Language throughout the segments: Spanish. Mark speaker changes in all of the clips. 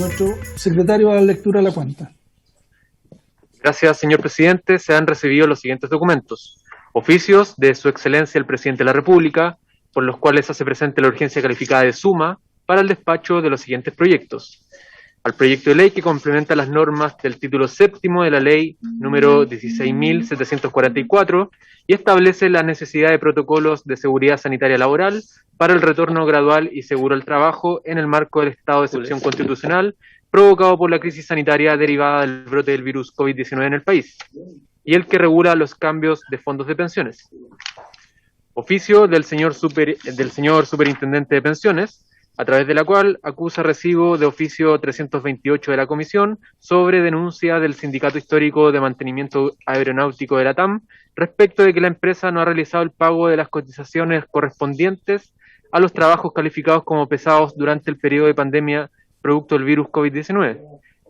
Speaker 1: nuestro secretario a la lectura de la cuenta.
Speaker 2: Gracias, señor presidente. Se han recibido los siguientes documentos. Oficios de Su Excelencia el Presidente de la República, por los cuales hace presente la urgencia calificada de suma para el despacho de los siguientes proyectos. Al proyecto de ley que complementa las normas del título séptimo de la ley número 16.744 y establece la necesidad de protocolos de seguridad sanitaria laboral para el retorno gradual y seguro al trabajo en el marco del estado de excepción constitucional provocado por la crisis sanitaria derivada del brote del virus COVID-19 en el país, y el que regula los cambios de fondos de pensiones. Oficio del señor Superintendente de Pensiones, a través de la cual acusa recibo de oficio 328 de la Comisión sobre denuncia del Sindicato Histórico de Mantenimiento Aeronáutico de la TAM respecto de que la empresa no ha realizado el pago de las cotizaciones correspondientes a los trabajos calificados como pesados durante el periodo de pandemia producto del virus COVID-19,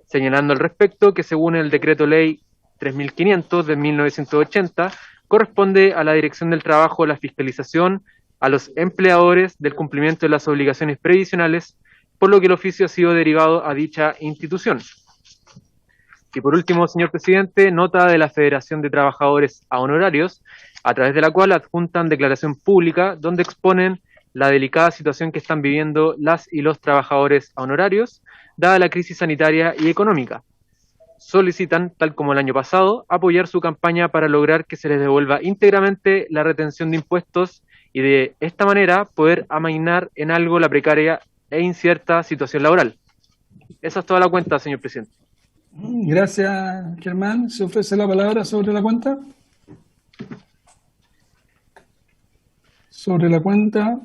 Speaker 2: señalando al respecto que según el Decreto Ley 3500 de 1980 corresponde a la Dirección del Trabajo la fiscalización a los empleadores del cumplimiento de las obligaciones previsionales, por lo que el oficio ha sido derivado a dicha institución. Y por último, señor presidente, nota de la Federación de Trabajadores a Honorarios, a través de la cual adjuntan declaración pública donde exponen la delicada situación que están viviendo las y los trabajadores a honorarios, dada la crisis sanitaria y económica. Solicitan, tal como el año pasado, apoyar su campaña para lograr que se les devuelva íntegramente la retención de impuestos y de esta manera poder amainar en algo la precaria e incierta situación laboral. Esa es toda la cuenta, señor presidente.
Speaker 1: Gracias, Germán. ¿Se ofrece la palabra sobre la cuenta? Sobre la cuenta.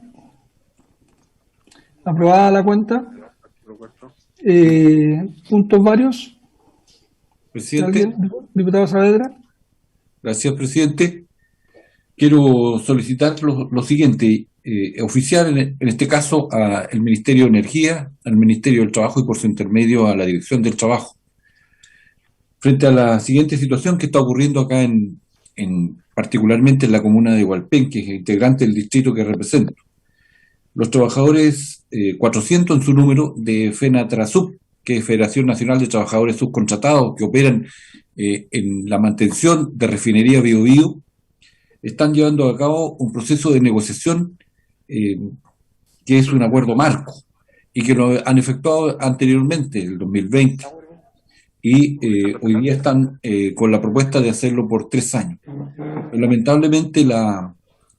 Speaker 1: Aprobada la cuenta. ¿Puntos varios?
Speaker 3: Presidente.
Speaker 1: ¿Alguien? Diputado Saavedra.
Speaker 3: Gracias, presidente. Quiero solicitar lo siguiente, oficiar en este caso al Ministerio de Energía, al Ministerio del Trabajo y por su intermedio a la Dirección del Trabajo. Frente a la siguiente situación que está ocurriendo acá particularmente en la comuna de Hualpén, que es integrante del distrito que represento. Los trabajadores, 400 en su número, de FENATRASUB, que es Federación Nacional de Trabajadores Subcontratados, que operan en la mantención de refinería Bio Bio, están llevando a cabo un proceso de negociación que es un acuerdo marco y que lo han efectuado anteriormente, en el 2020, y hoy día están con la propuesta de hacerlo por 3 años. Pero, lamentablemente la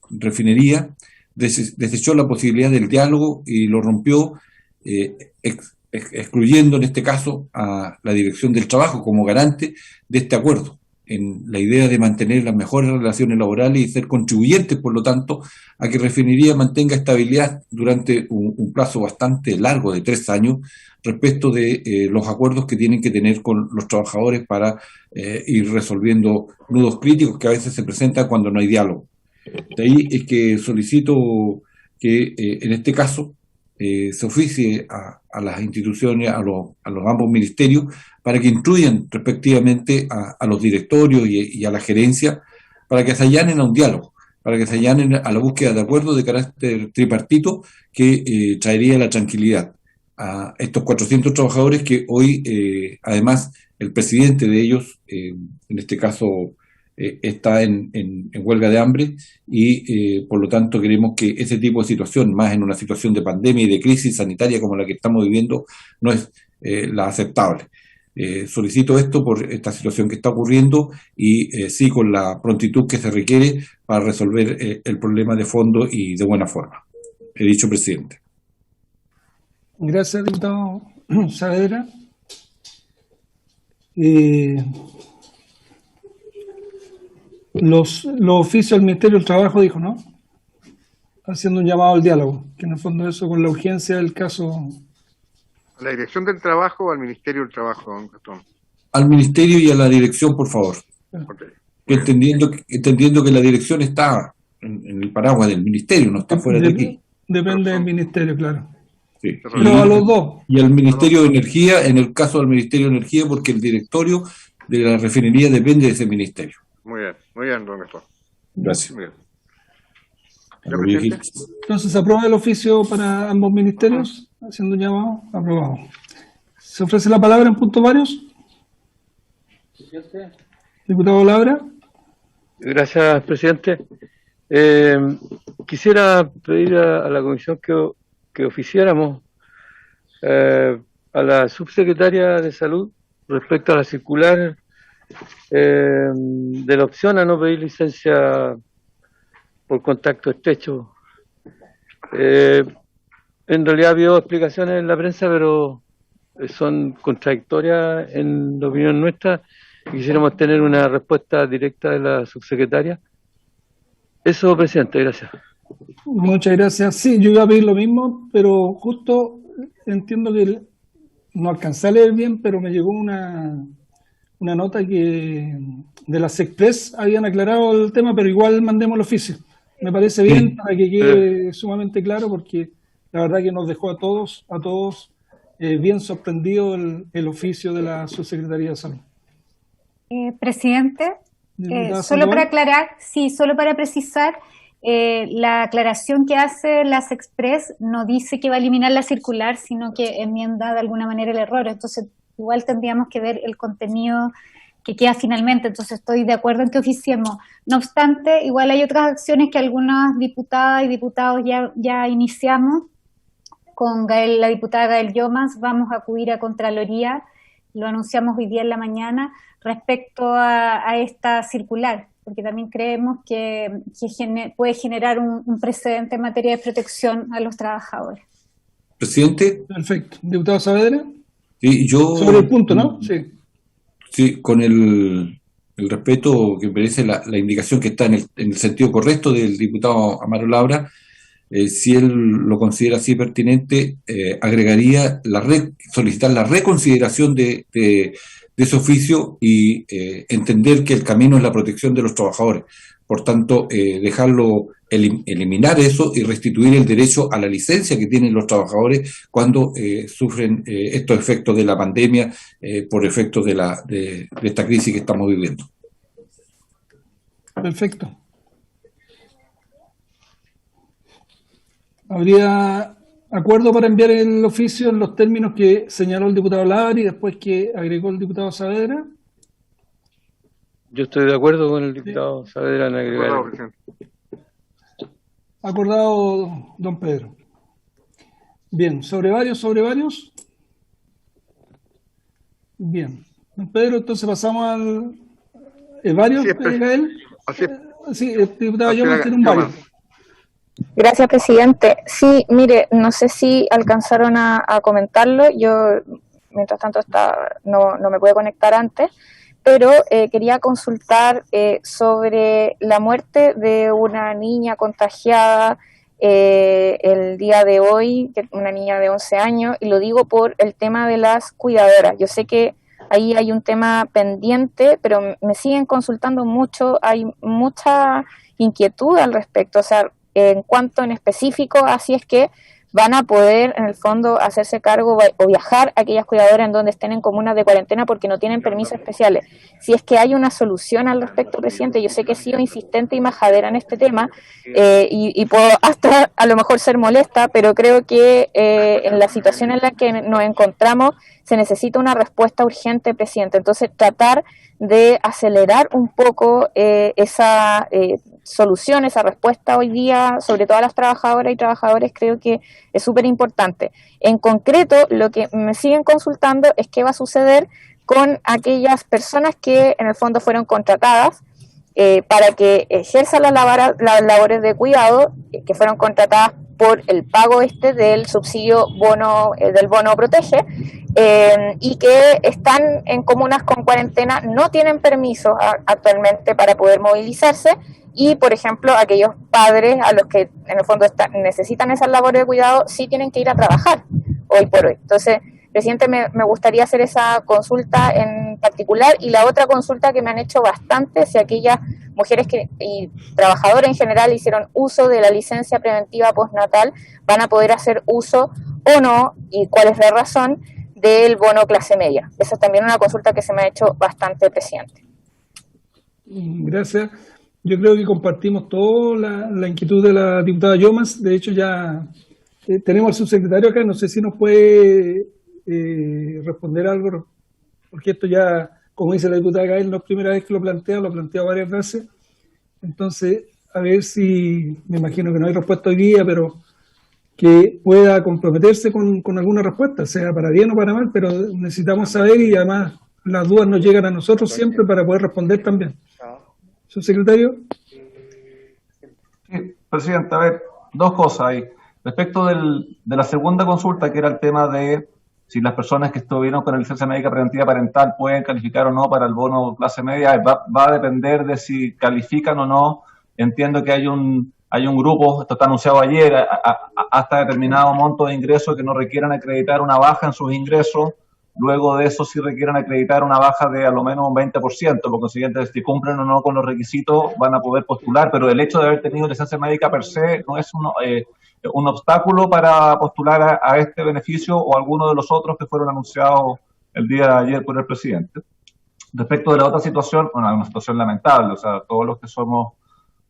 Speaker 3: refinería desechó la posibilidad del diálogo y lo rompió, excluyendo en este caso a la Dirección del Trabajo como garante de este acuerdo, en la idea de mantener las mejores relaciones laborales y ser contribuyentes, por lo tanto, a que Refinería mantenga estabilidad durante un plazo bastante largo de 3 años respecto de los acuerdos que tienen que tener con los trabajadores para ir resolviendo nudos críticos que a veces se presentan cuando no hay diálogo. De ahí es que solicito que en este caso se oficie a las instituciones, a los ambos ministerios, para que instruyan respectivamente a los directorios y a la gerencia, para que se allanen a un diálogo, para que se allanen a la búsqueda de acuerdos de carácter tripartito que traería la tranquilidad a estos 400 trabajadores que hoy, además, el presidente de ellos, en este caso, está en huelga de hambre y por lo tanto queremos que ese tipo de situación, más en una situación de pandemia y de crisis sanitaria como la que estamos viviendo, no es la aceptable. Solicito esto por esta situación que está ocurriendo y sí con la prontitud que se requiere para resolver el problema de fondo y de buena forma. He dicho, presidente.
Speaker 1: Gracias, diputado Saavedra. Los oficios del Ministerio del Trabajo, dijo, ¿no? Haciendo un llamado al diálogo, que en el fondo eso con la urgencia del caso.
Speaker 4: ¿A la Dirección del Trabajo o al Ministerio del Trabajo, don Gastón?
Speaker 3: Al Ministerio y a la Dirección, por favor.
Speaker 4: Okay.
Speaker 3: Entendiendo que la Dirección está en el paraguas del Ministerio, no está fuera de aquí.
Speaker 1: Depende del Ministerio, claro.
Speaker 3: Sí.
Speaker 1: Pero a los dos.
Speaker 3: Y al Ministerio de Energía, en el caso del Ministerio de Energía, porque el directorio de la refinería depende de ese ministerio.
Speaker 4: Muy bien, don Gastón.
Speaker 3: Gracias.
Speaker 4: Muy bien.
Speaker 1: Entonces, ¿se aprueba el oficio para ambos ministerios? Haciendo un llamado, aprobado. ¿Se ofrece la palabra en puntos varios? Diputado Labra.
Speaker 5: Gracias, presidente. Quisiera pedir a la comisión que oficiáramos a la subsecretaria de Salud respecto a la circular de la opción a no pedir licencia por contacto estrecho. En realidad había explicaciones en la prensa, pero son contradictorias en la opinión nuestra. Quisiéramos tener una respuesta directa de la subsecretaria. Eso, presidente, gracias.
Speaker 1: Muchas gracias. Sí, yo iba a pedir lo mismo, pero justo entiendo que no alcancé a leer bien, pero me llegó una nota que de las Express habían aclarado el tema, pero igual mandemos el oficio. Me parece bien para que quede sumamente claro, porque la verdad que nos dejó a todos bien sorprendido el oficio de la Subsecretaría de Salud.
Speaker 6: Presidente, solo para aclarar, sí, solo para precisar, la aclaración que hace las Express no dice que va a eliminar la circular, sino que enmienda de alguna manera el error. Entonces, igual tendríamos que ver el contenido que queda finalmente. Entonces, estoy de acuerdo en que oficiemos. No obstante, igual hay otras acciones que algunas diputadas y diputados ya iniciamos. Con la diputada Gael Llomas vamos a acudir a Contraloría, lo anunciamos hoy día en la mañana, respecto a esta circular, porque también creemos que puede generar un precedente en materia de protección a los trabajadores.
Speaker 3: Presidente.
Speaker 1: Perfecto. Diputado Saavedra.
Speaker 3: Sí, yo,
Speaker 1: sobre el punto, ¿no? Sí.
Speaker 3: Sí, con el respeto que merece la indicación que está en el sentido correcto del diputado Amaro Labra, si él lo considera así pertinente, agregaría solicitar la reconsideración de ese oficio y entender que el camino es la protección de los trabajadores. Por tanto, eliminar eso y restituir el derecho a la licencia que tienen los trabajadores cuando sufren estos efectos de la pandemia por efectos de esta crisis que estamos viviendo.
Speaker 1: Perfecto. ¿Habría acuerdo para enviar el oficio en los términos que señaló el diputado Labra y después que agregó el diputado Saavedra?
Speaker 5: Yo estoy de acuerdo con el diputado Saavedra en agregar.
Speaker 1: Acordado, don Pedro. Bien, ¿sobre varios? Bien. Don Pedro, entonces pasamos al... ¿Varios, Gael? Sí, el diputado Llomas tiene un varios.
Speaker 7: Gracias, presidente. Sí, mire, no sé si alcanzaron a comentarlo. Yo, mientras tanto, no me pude conectar antes, pero quería consultar sobre la muerte de una niña contagiada el día de hoy, una niña de 11 años, y lo digo por el tema de las cuidadoras. Yo sé que ahí hay un tema pendiente, pero me siguen consultando mucho, hay mucha inquietud al respecto, o sea, en cuanto en específico, así es que van a poder, en el fondo, hacerse cargo o viajar a aquellas cuidadoras en donde estén en comunas de cuarentena porque no tienen permisos especiales. Si es que hay una solución al respecto, presidente, yo sé que he sido insistente y majadera en este tema y puedo hasta a lo mejor ser molesta, pero creo que en la situación en la que nos encontramos se necesita una respuesta urgente, presidente. Entonces, tratar de acelerar un poco esa solución, esa respuesta hoy día, sobre todo a las trabajadoras y trabajadores, creo que es súper importante. En concreto, lo que me siguen consultando es qué va a suceder con aquellas personas que en el fondo fueron contratadas para que ejerzan las labores de cuidado, que fueron contratadas por el pago del subsidio del bono protege, y que están en comunas con cuarentena, no tienen permiso actualmente para poder movilizarse, y por ejemplo aquellos padres a los que en el fondo necesitan esas labores de cuidado sí tienen que ir a trabajar hoy por hoy. Entonces, presidente, me gustaría hacer esa consulta en particular, y la otra consulta que me han hecho bastante, si aquellas mujeres y trabajadores en general hicieron uso de la licencia preventiva postnatal, van a poder hacer uso o no, y cuál es la razón, del bono clase media. Esa es también una consulta que se me ha hecho bastante, presidente.
Speaker 1: Gracias. Yo creo que compartimos toda la inquietud de la diputada Llomas. De hecho, ya tenemos al subsecretario acá. No sé si nos puede responder algo, porque esto ya, como dice la diputada Gael, no es primera vez que lo ha planteado varias veces. Entonces, a ver si, me imagino que no hay respuesta hoy día, pero que pueda comprometerse con alguna respuesta, sea para bien o para mal, pero necesitamos saber, y además las dudas nos llegan a nosotros siempre para poder responder también. ¿Subsecretario?
Speaker 8: Sí, presidente, a ver, dos cosas ahí. Respecto de la segunda consulta, que era el tema de si las personas que estuvieron con la licencia médica preventiva parental pueden calificar o no para el bono clase media, va a depender de si califican o no. Entiendo que hay un grupo, esto está anunciado ayer, hasta determinado monto de ingresos que no requieran acreditar una baja en sus ingresos. Luego de eso, si requieran acreditar una baja de a lo menos un 20%, por consiguiente, si cumplen o no con los requisitos, van a poder postular, pero el hecho de haber tenido licencia médica per se no es un obstáculo para postular a este beneficio o alguno de los otros que fueron anunciados el día de ayer por el presidente. Respecto de la otra situación, bueno, es una situación lamentable, o sea, todos los que somos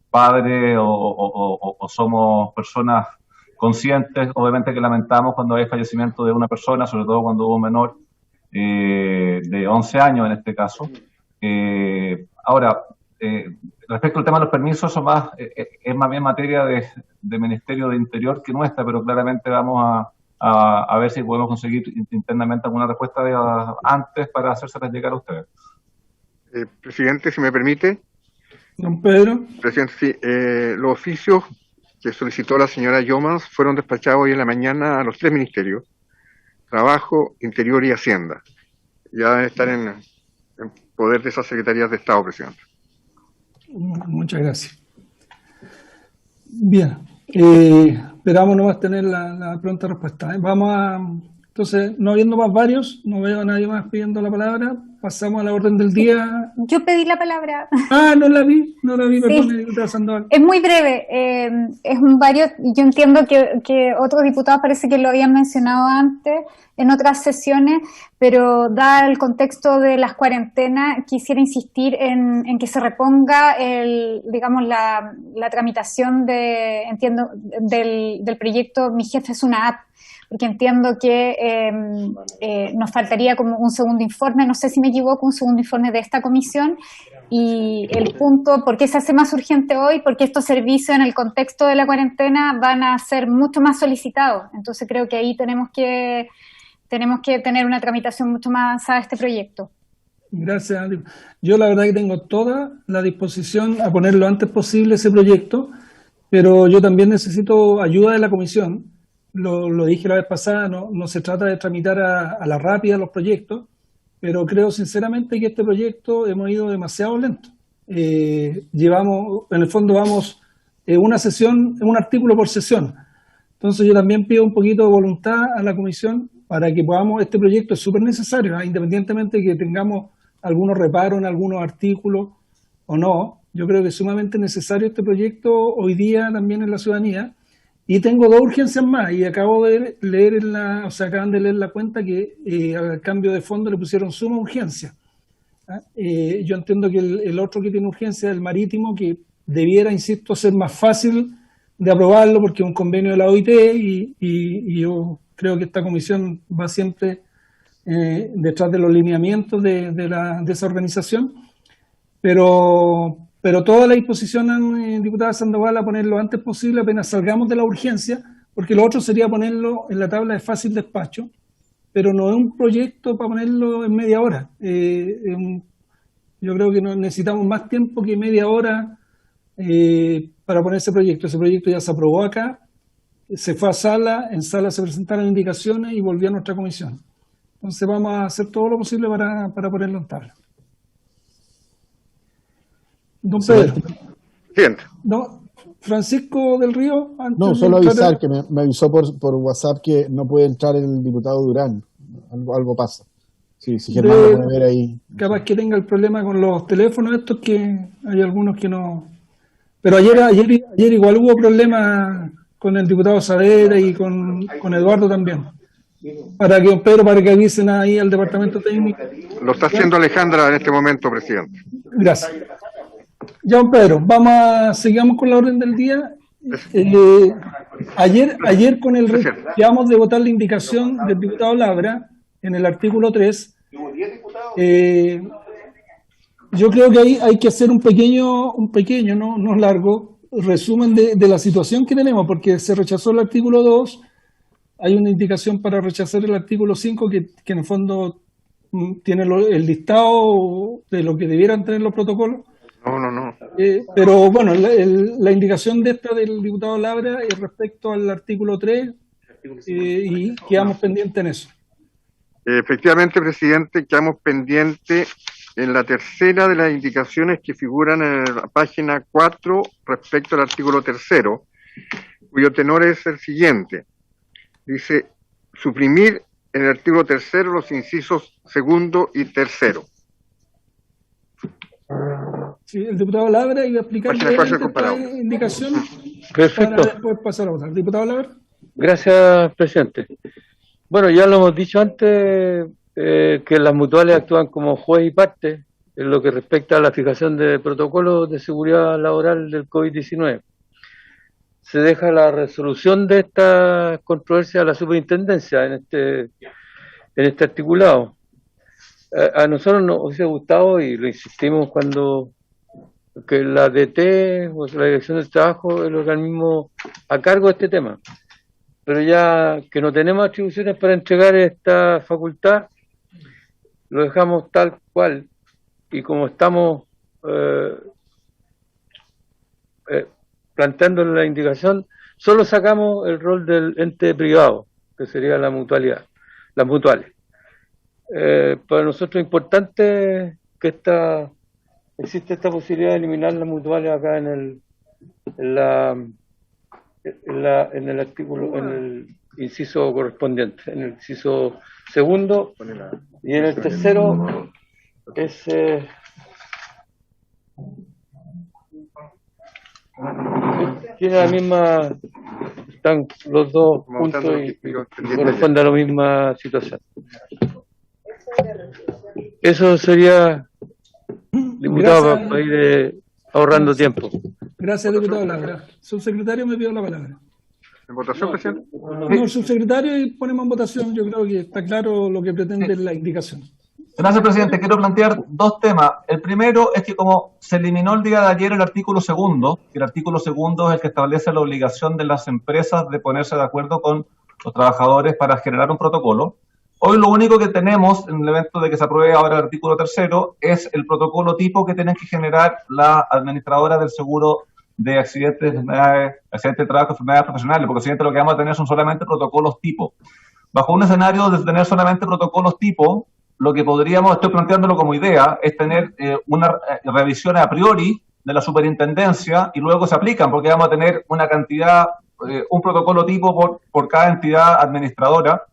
Speaker 8: padres o somos personas conscientes, obviamente que lamentamos cuando hay fallecimiento de una persona, sobre todo cuando hubo un menor de 11 años en este caso. Ahora, respecto al tema de los permisos, eso es más bien materia de Ministerio de Interior que nuestra, pero claramente vamos a ver si podemos conseguir internamente alguna respuesta antes para hacérselas llegar a ustedes.
Speaker 4: Presidente, si me permite.
Speaker 1: Don Pedro.
Speaker 4: Presidente, sí, los oficios que solicitó la señora Yomas fueron despachados hoy en la mañana a los 3 ministerios: Trabajo, Interior y Hacienda. Ya deben estar en poder de esas secretarías de Estado, presidente.
Speaker 1: Muchas gracias. Bien, esperamos nomás tener la pronta respuesta. Entonces, no habiendo más varios, no veo a nadie más pidiendo la palabra, pasamos a la orden del día.
Speaker 6: Yo pedí la palabra.
Speaker 1: No la vi, perdón,
Speaker 6: sí.
Speaker 1: diputada Sandoval.
Speaker 6: Es muy breve, es un varios, yo entiendo que otros diputados parece que lo habían mencionado antes en otras sesiones, pero dado el contexto de las cuarentenas, quisiera insistir en que se reponga la tramitación del proyecto Mi Jefe es una app, porque entiendo que nos faltaría como un segundo informe, no sé si me equivoco, un segundo informe de esta comisión, y el punto, ¿por qué se hace más urgente hoy? Porque estos servicios en el contexto de la cuarentena van a ser mucho más solicitados, entonces creo que ahí tenemos que tener una tramitación mucho más avanzada de este proyecto.
Speaker 1: Gracias. Yo la verdad que tengo toda la disposición a poner lo antes posible ese proyecto, pero yo también necesito ayuda de la comisión. Lo dije la vez pasada, no se trata de tramitar a la rápida los proyectos, pero creo sinceramente que este proyecto hemos ido demasiado lento. En el fondo vamos una sesión, un artículo por sesión. Entonces yo también pido un poquito de voluntad a la comisión para que este proyecto es súper necesario, independientemente de que tengamos algunos reparos en algunos artículos o no. Yo creo que es sumamente necesario este proyecto hoy día también en la ciudadanía. Y tengo 2 urgencias más, y acabo de leer acaban de leer la cuenta que al cambio de fondo le pusieron suma urgencia. Yo entiendo que el otro que tiene urgencia es el marítimo, que debiera, insisto, ser más fácil de aprobarlo porque es un convenio de la OIT y yo creo que esta comisión va siempre detrás de los lineamientos de esa organización, pero toda la disposición, diputada Sandoval, a ponerlo lo antes posible, apenas salgamos de la urgencia, porque lo otro sería ponerlo en la tabla de fácil despacho, pero no es un proyecto para ponerlo en media hora. Yo creo que necesitamos más tiempo que media hora para poner ese proyecto. Ese proyecto ya se aprobó acá, se fue a sala, en sala se presentaron indicaciones y volvió a nuestra comisión. Entonces vamos a hacer todo lo posible para ponerlo en tabla. Don Pedro.
Speaker 4: Siguiente.
Speaker 1: Francisco del Río.
Speaker 9: No, solo avisar que me avisó por WhatsApp que no puede entrar el diputado Durán. Algo pasa. Sí, si Germán lo puede ver ahí.
Speaker 1: Capaz que tenga el problema con los teléfonos estos, que hay algunos que no. Pero ayer igual hubo problemas con el diputado Saavedra y con Eduardo también. Para que avisen ahí al departamento técnico.
Speaker 4: Lo está haciendo Alejandra en este momento, presidente.
Speaker 1: Gracias. Ya, don Pedro, sigamos con la orden del día. Ayer con quedamos de votar la indicación del diputado Labra en el artículo 3, yo creo que ahí hay que hacer un pequeño, no largo, resumen de la situación que tenemos, porque se rechazó el artículo 2, hay una indicación para rechazar el artículo 5 que en el fondo tiene el listado de lo que debieran tener los protocolos.
Speaker 4: No.
Speaker 1: Pero bueno, la indicación de esta del diputado Labra es respecto al artículo 3 y quedamos pendientes en eso.
Speaker 4: Efectivamente, presidente, quedamos pendientes en la tercera de las indicaciones que figuran en la página 4 respecto al artículo 3, cuyo tenor es el siguiente. Dice, suprimir en el artículo 3 los incisos 2 y 3.
Speaker 1: Sí, el diputado Labra iba a explicar esta indicación.
Speaker 5: Perfecto.
Speaker 1: Para después pasar a votar. Diputado Labra.
Speaker 5: Gracias, presidente. Bueno, ya lo hemos dicho antes, que las mutuales actúan como juez y parte en lo que respecta a la fijación de protocolos de seguridad laboral del COVID-19. Se deja la resolución de esta controversia a la superintendencia en este articulado. A nosotros nos hubiese gustado, y lo insistimos cuando, que la DT, o sea, la Dirección del Trabajo, es el organismo a cargo de este tema. Pero ya que no tenemos atribuciones para entregar esta facultad, lo dejamos tal cual, y como estamos planteando la indicación, solo sacamos el rol del ente privado, que sería la mutualidad, las mutuales. Para nosotros es importante que existe esta posibilidad de eliminar las mutuales acá en el artículo, en el inciso correspondiente, en el inciso 2, y en el 3 es tiene la misma, están los dos juntos y corresponde a la misma situación. Eso sería, diputado, para ir ahorrando tiempo.
Speaker 1: Gracias, diputado Labra. Subsecretario, me pidió la palabra.
Speaker 4: ¿En votación, presidente?
Speaker 1: No, el subsecretario, y ponemos en votación. Yo creo que está claro lo que pretende la indicación.
Speaker 8: Gracias, presidente. Quiero plantear dos temas. El primero es que como se eliminó el día de ayer el artículo 2, que el artículo 2 es el que establece la obligación de las empresas de ponerse de acuerdo con los trabajadores para generar un protocolo, hoy lo único que tenemos en el evento de que se apruebe ahora el artículo 3 es el protocolo tipo que tienen que generar la administradora del seguro de accidentes de trabajo, enfermedades profesionales, porque presidente, lo que vamos a tener son solamente protocolos tipo. Bajo un escenario de tener solamente protocolos tipo, lo que podríamos, estoy planteándolo como idea, es tener una revisión a priori de la superintendencia y luego se aplican, porque vamos a tener una cantidad, un protocolo tipo por cada entidad administradora,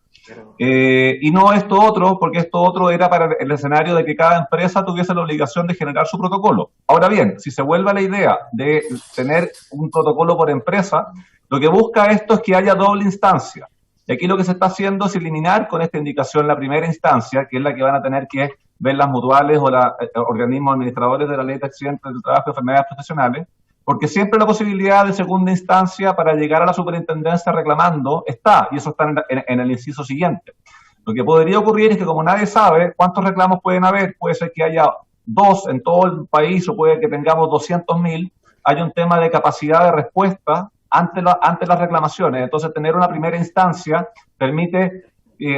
Speaker 8: y no esto otro, porque esto otro era para el escenario de que cada empresa tuviese la obligación de generar su protocolo. Ahora bien, si se vuelve a la idea de tener un protocolo por empresa, lo que busca esto es que haya doble instancia. Y aquí lo que se está haciendo es eliminar con esta indicación la primera instancia, que es la que van a tener que ver las mutuales o los organismos administradores de la ley de accidentes del trabajo y enfermedades profesionales, porque siempre la posibilidad de segunda instancia para llegar a la superintendencia reclamando está, y eso está en el inciso siguiente. Lo que podría ocurrir es que como nadie sabe cuántos reclamos pueden haber, puede ser que haya 2 en todo el país o puede que tengamos 200.000, hay un tema de capacidad de respuesta ante las reclamaciones. Entonces, tener una primera instancia permite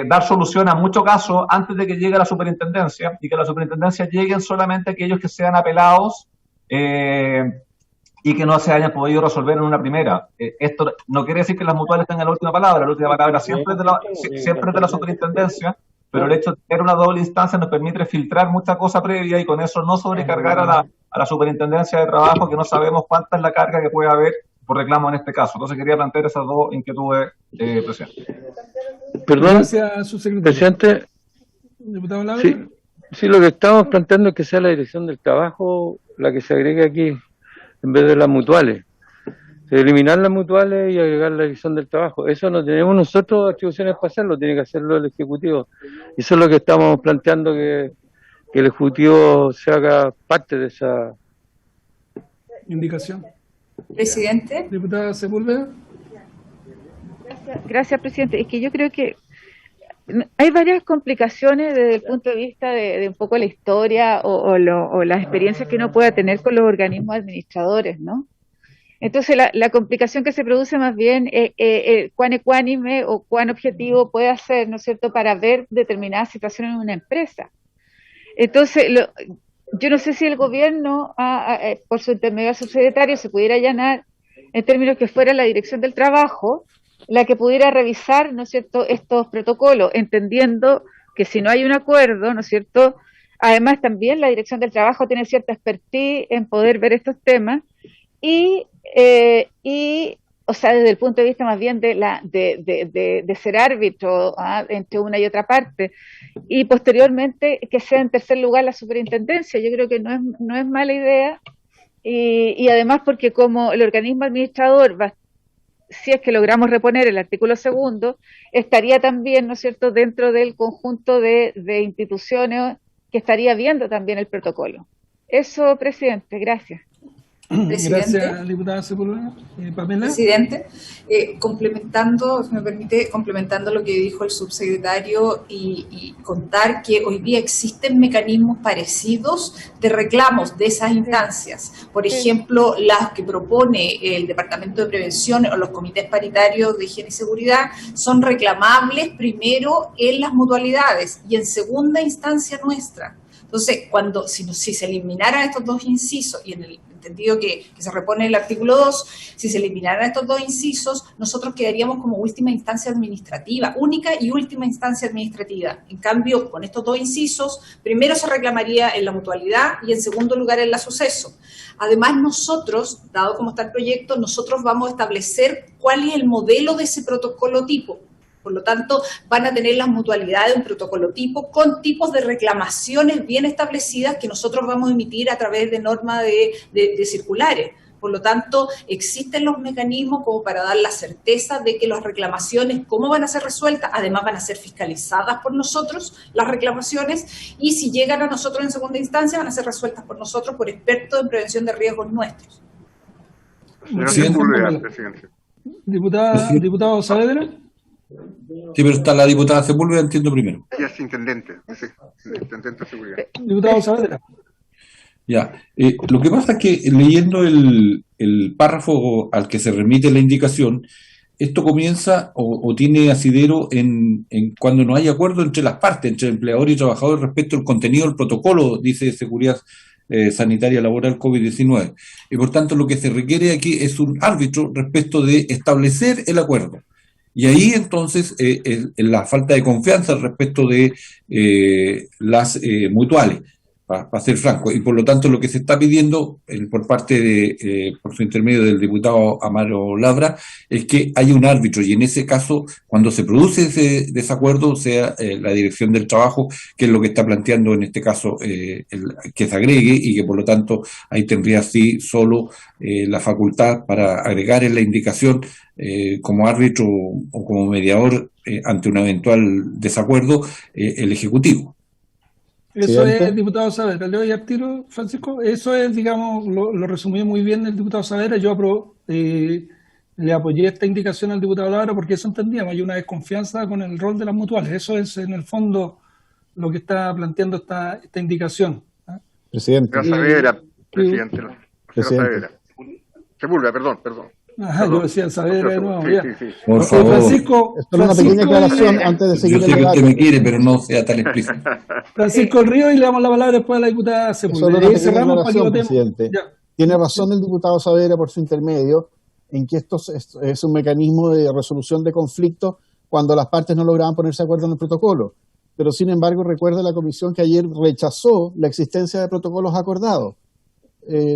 Speaker 8: dar solución a muchos casos antes de que llegue a la superintendencia y que a la superintendencia lleguen solamente aquellos que sean apelados y que no se hayan podido resolver en una primera. Esto no quiere decir que las mutuales tengan la última palabra siempre es de la superintendencia, pero el hecho de tener una doble instancia nos permite filtrar mucha cosa previa y con eso no sobrecargar a la superintendencia de trabajo, que no sabemos cuánta es la carga que puede haber por reclamo en este caso. Entonces quería plantear esas dos inquietudes, presidente.
Speaker 5: Perdón,
Speaker 1: gracias, subsecretario.
Speaker 5: Presidente.
Speaker 1: Diputado Labra.
Speaker 5: Sí, lo que estamos planteando es que sea la Dirección del Trabajo la que se agregue aquí, en vez de las mutuales. Eliminar las mutuales y agregar la Dirección del Trabajo. Eso no tenemos nosotros atribuciones para hacerlo, tiene que hacerlo el Ejecutivo. Y eso es lo que estamos planteando, que el Ejecutivo se haga parte de esa
Speaker 1: indicación.
Speaker 10: Presidente.
Speaker 1: Diputada Sepúlveda.
Speaker 10: Gracias, presidente. Es que yo creo que hay varias complicaciones desde el punto de vista de un poco la historia o las experiencias que uno pueda tener con los organismos administradores, ¿no? Entonces, la complicación que se produce más bien es cuán ecuánime o cuán objetivo puede ser, ¿no es cierto?, para ver determinadas situaciones en una empresa. Entonces, yo no sé si el gobierno, por su intermedio subsecretario, se pudiera allanar en términos que fuera la Dirección del Trabajo la que pudiera revisar, ¿no es cierto?, estos protocolos, entendiendo que si no hay un acuerdo, ¿no es cierto?, además también la Dirección del Trabajo tiene cierta expertise en poder ver estos temas y o sea, desde el punto de vista más bien de ser árbitro entre una y otra parte, y posteriormente que sea en tercer lugar la superintendencia. Yo creo que no es mala idea, y además porque como el organismo administrador si es que logramos reponer el artículo 2, estaría también, ¿no es cierto?, dentro del conjunto de instituciones que estaría viendo también el protocolo. Eso, presidente, gracias.
Speaker 1: Presidente. Gracias, diputada Sepúlveda. Pamela.
Speaker 11: Presidente, complementando, si me permite, complementando lo que dijo el subsecretario y contar que hoy día existen mecanismos parecidos de reclamos de esas instancias. Por ejemplo, las que propone el Departamento de Prevención o los comités paritarios de higiene y seguridad son reclamables primero en las mutualidades y en segunda instancia nuestra. Entonces, si se eliminaran estos dos incisos y en el entendido que se repone el artículo 2, si se eliminaran estos dos incisos, nosotros quedaríamos como última instancia administrativa, única y última instancia administrativa. En cambio, con estos dos incisos, primero se reclamaría en la mutualidad y en segundo lugar en la suceso. Además, nosotros, dado como está el proyecto, nosotros vamos a establecer cuál es el modelo de ese protocolo tipo. Por lo tanto, van a tener las mutualidades un protocolo tipo con tipos de reclamaciones bien establecidas que nosotros vamos a emitir a través de normas de circulares. Por lo tanto, existen los mecanismos como para dar la certeza de que las reclamaciones, cómo van a ser resueltas, además van a ser fiscalizadas por nosotros, las reclamaciones, y si llegan a nosotros en segunda instancia, van a ser resueltas por nosotros, por expertos en prevención de riesgos nuestros.
Speaker 1: Presidente. Diputado Saavedra.
Speaker 3: Sí, pero está la diputada Sepúlveda, entiendo primero.
Speaker 4: Ella es intendente, intendente de seguridad.
Speaker 1: Diputado Saavedra.
Speaker 3: Ya, lo que pasa es que leyendo el párrafo al que se remite la indicación, esto comienza o tiene asidero en cuando no hay acuerdo entre las partes, entre empleador y trabajador respecto al contenido del protocolo, dice Seguridad Sanitaria Laboral COVID-19. Y por tanto lo que se requiere aquí es un árbitro respecto de establecer el acuerdo. Y ahí entonces la falta de confianza respecto de las mutuales, para ser franco. Y por lo tanto lo que se está pidiendo por parte de, por su intermedio del diputado Amaro Labra, es que haya un árbitro y en ese caso, cuando se produce ese desacuerdo, sea la Dirección del Trabajo, que es lo que está planteando en este caso, que se agregue y que por lo tanto ahí tendría sí solo la facultad para agregar en la indicación como árbitro o como mediador ante un eventual desacuerdo el Ejecutivo.
Speaker 1: Eso es, diputado Saavedra. Le doy al tiro, Francisco. Eso es, digamos, lo resumió muy bien el diputado Saavedra. Yo le apoyé esta indicación al diputado Labra porque eso entendíamos. Hay una desconfianza con el rol de las mutuales. Eso es, en el fondo, lo que está planteando esta indicación.
Speaker 9: Presidente.
Speaker 4: Saavedra, presidente. Saavedra. Sepúlveda, perdón.
Speaker 1: Ajá, yo decía Saavedra de nuevo.
Speaker 3: Sí. Por favor.
Speaker 1: Francisco,
Speaker 9: una pequeña aclaración antes de seguir
Speaker 3: el debate. Yo sé que usted me quiere, pero no sea tan explícito.
Speaker 1: Francisco El Río, y le damos la palabra después a la diputada Sepúlveda.
Speaker 9: Solo una pequeña aclaración, presidente. Tiene razón el diputado Saavedra por su intermedio en que esto es un mecanismo de resolución de conflictos cuando las partes no lograban ponerse de acuerdo en el protocolo. Pero sin embargo, recuerda la comisión que ayer rechazó la existencia de protocolos acordados.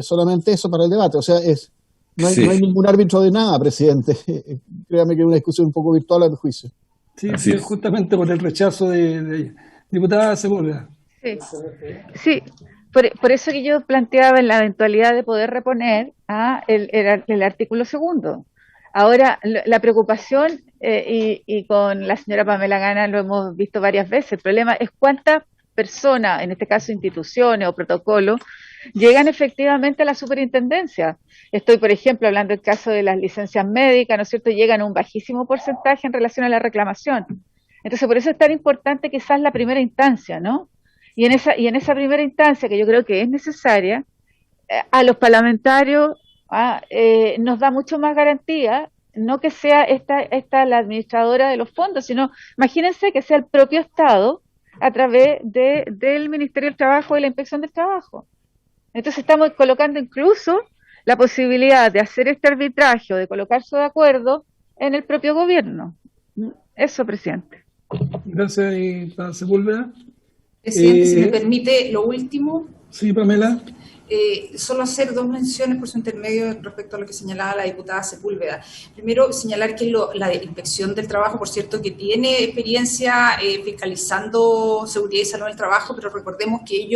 Speaker 9: Solamente eso para el debate. O sea, no hay ningún árbitro de nada, presidente. Créame que es una discusión un poco virtual a mi juicio.
Speaker 1: Sí, justamente por el rechazo de diputada Sepúlveda.
Speaker 10: Sí. Por eso que yo planteaba en la eventualidad de poder reponer el artículo 2. Ahora, la preocupación, y con la señora Pamela Gana lo hemos visto varias veces, el problema es cuántas personas, en este caso instituciones o protocolos, llegan efectivamente a la superintendencia. Estoy, por ejemplo, hablando del caso de las licencias médicas, ¿no es cierto?, llegan a un bajísimo porcentaje en relación a la reclamación. Entonces, por eso es tan importante quizás la primera instancia, ¿no? Y en esa primera instancia, que yo creo que es necesaria, a los parlamentarios nos da mucho más garantía, no que sea esta la administradora de los fondos, sino imagínense que sea el propio Estado a través del Ministerio del Trabajo y la Inspección del Trabajo. Entonces estamos colocando incluso la posibilidad de hacer este arbitraje o de colocarse de acuerdo en el propio gobierno. Eso, presidente.
Speaker 1: Gracias, Sepúlveda.
Speaker 11: Presidente, si me permite, lo último.
Speaker 1: Sí, Pamela.
Speaker 11: Solo hacer dos menciones por su intermedio respecto a lo que señalaba la diputada Sepúlveda. Primero, señalar que la Inspección del Trabajo, por cierto, que tiene experiencia fiscalizando seguridad y salud del trabajo, pero recordemos que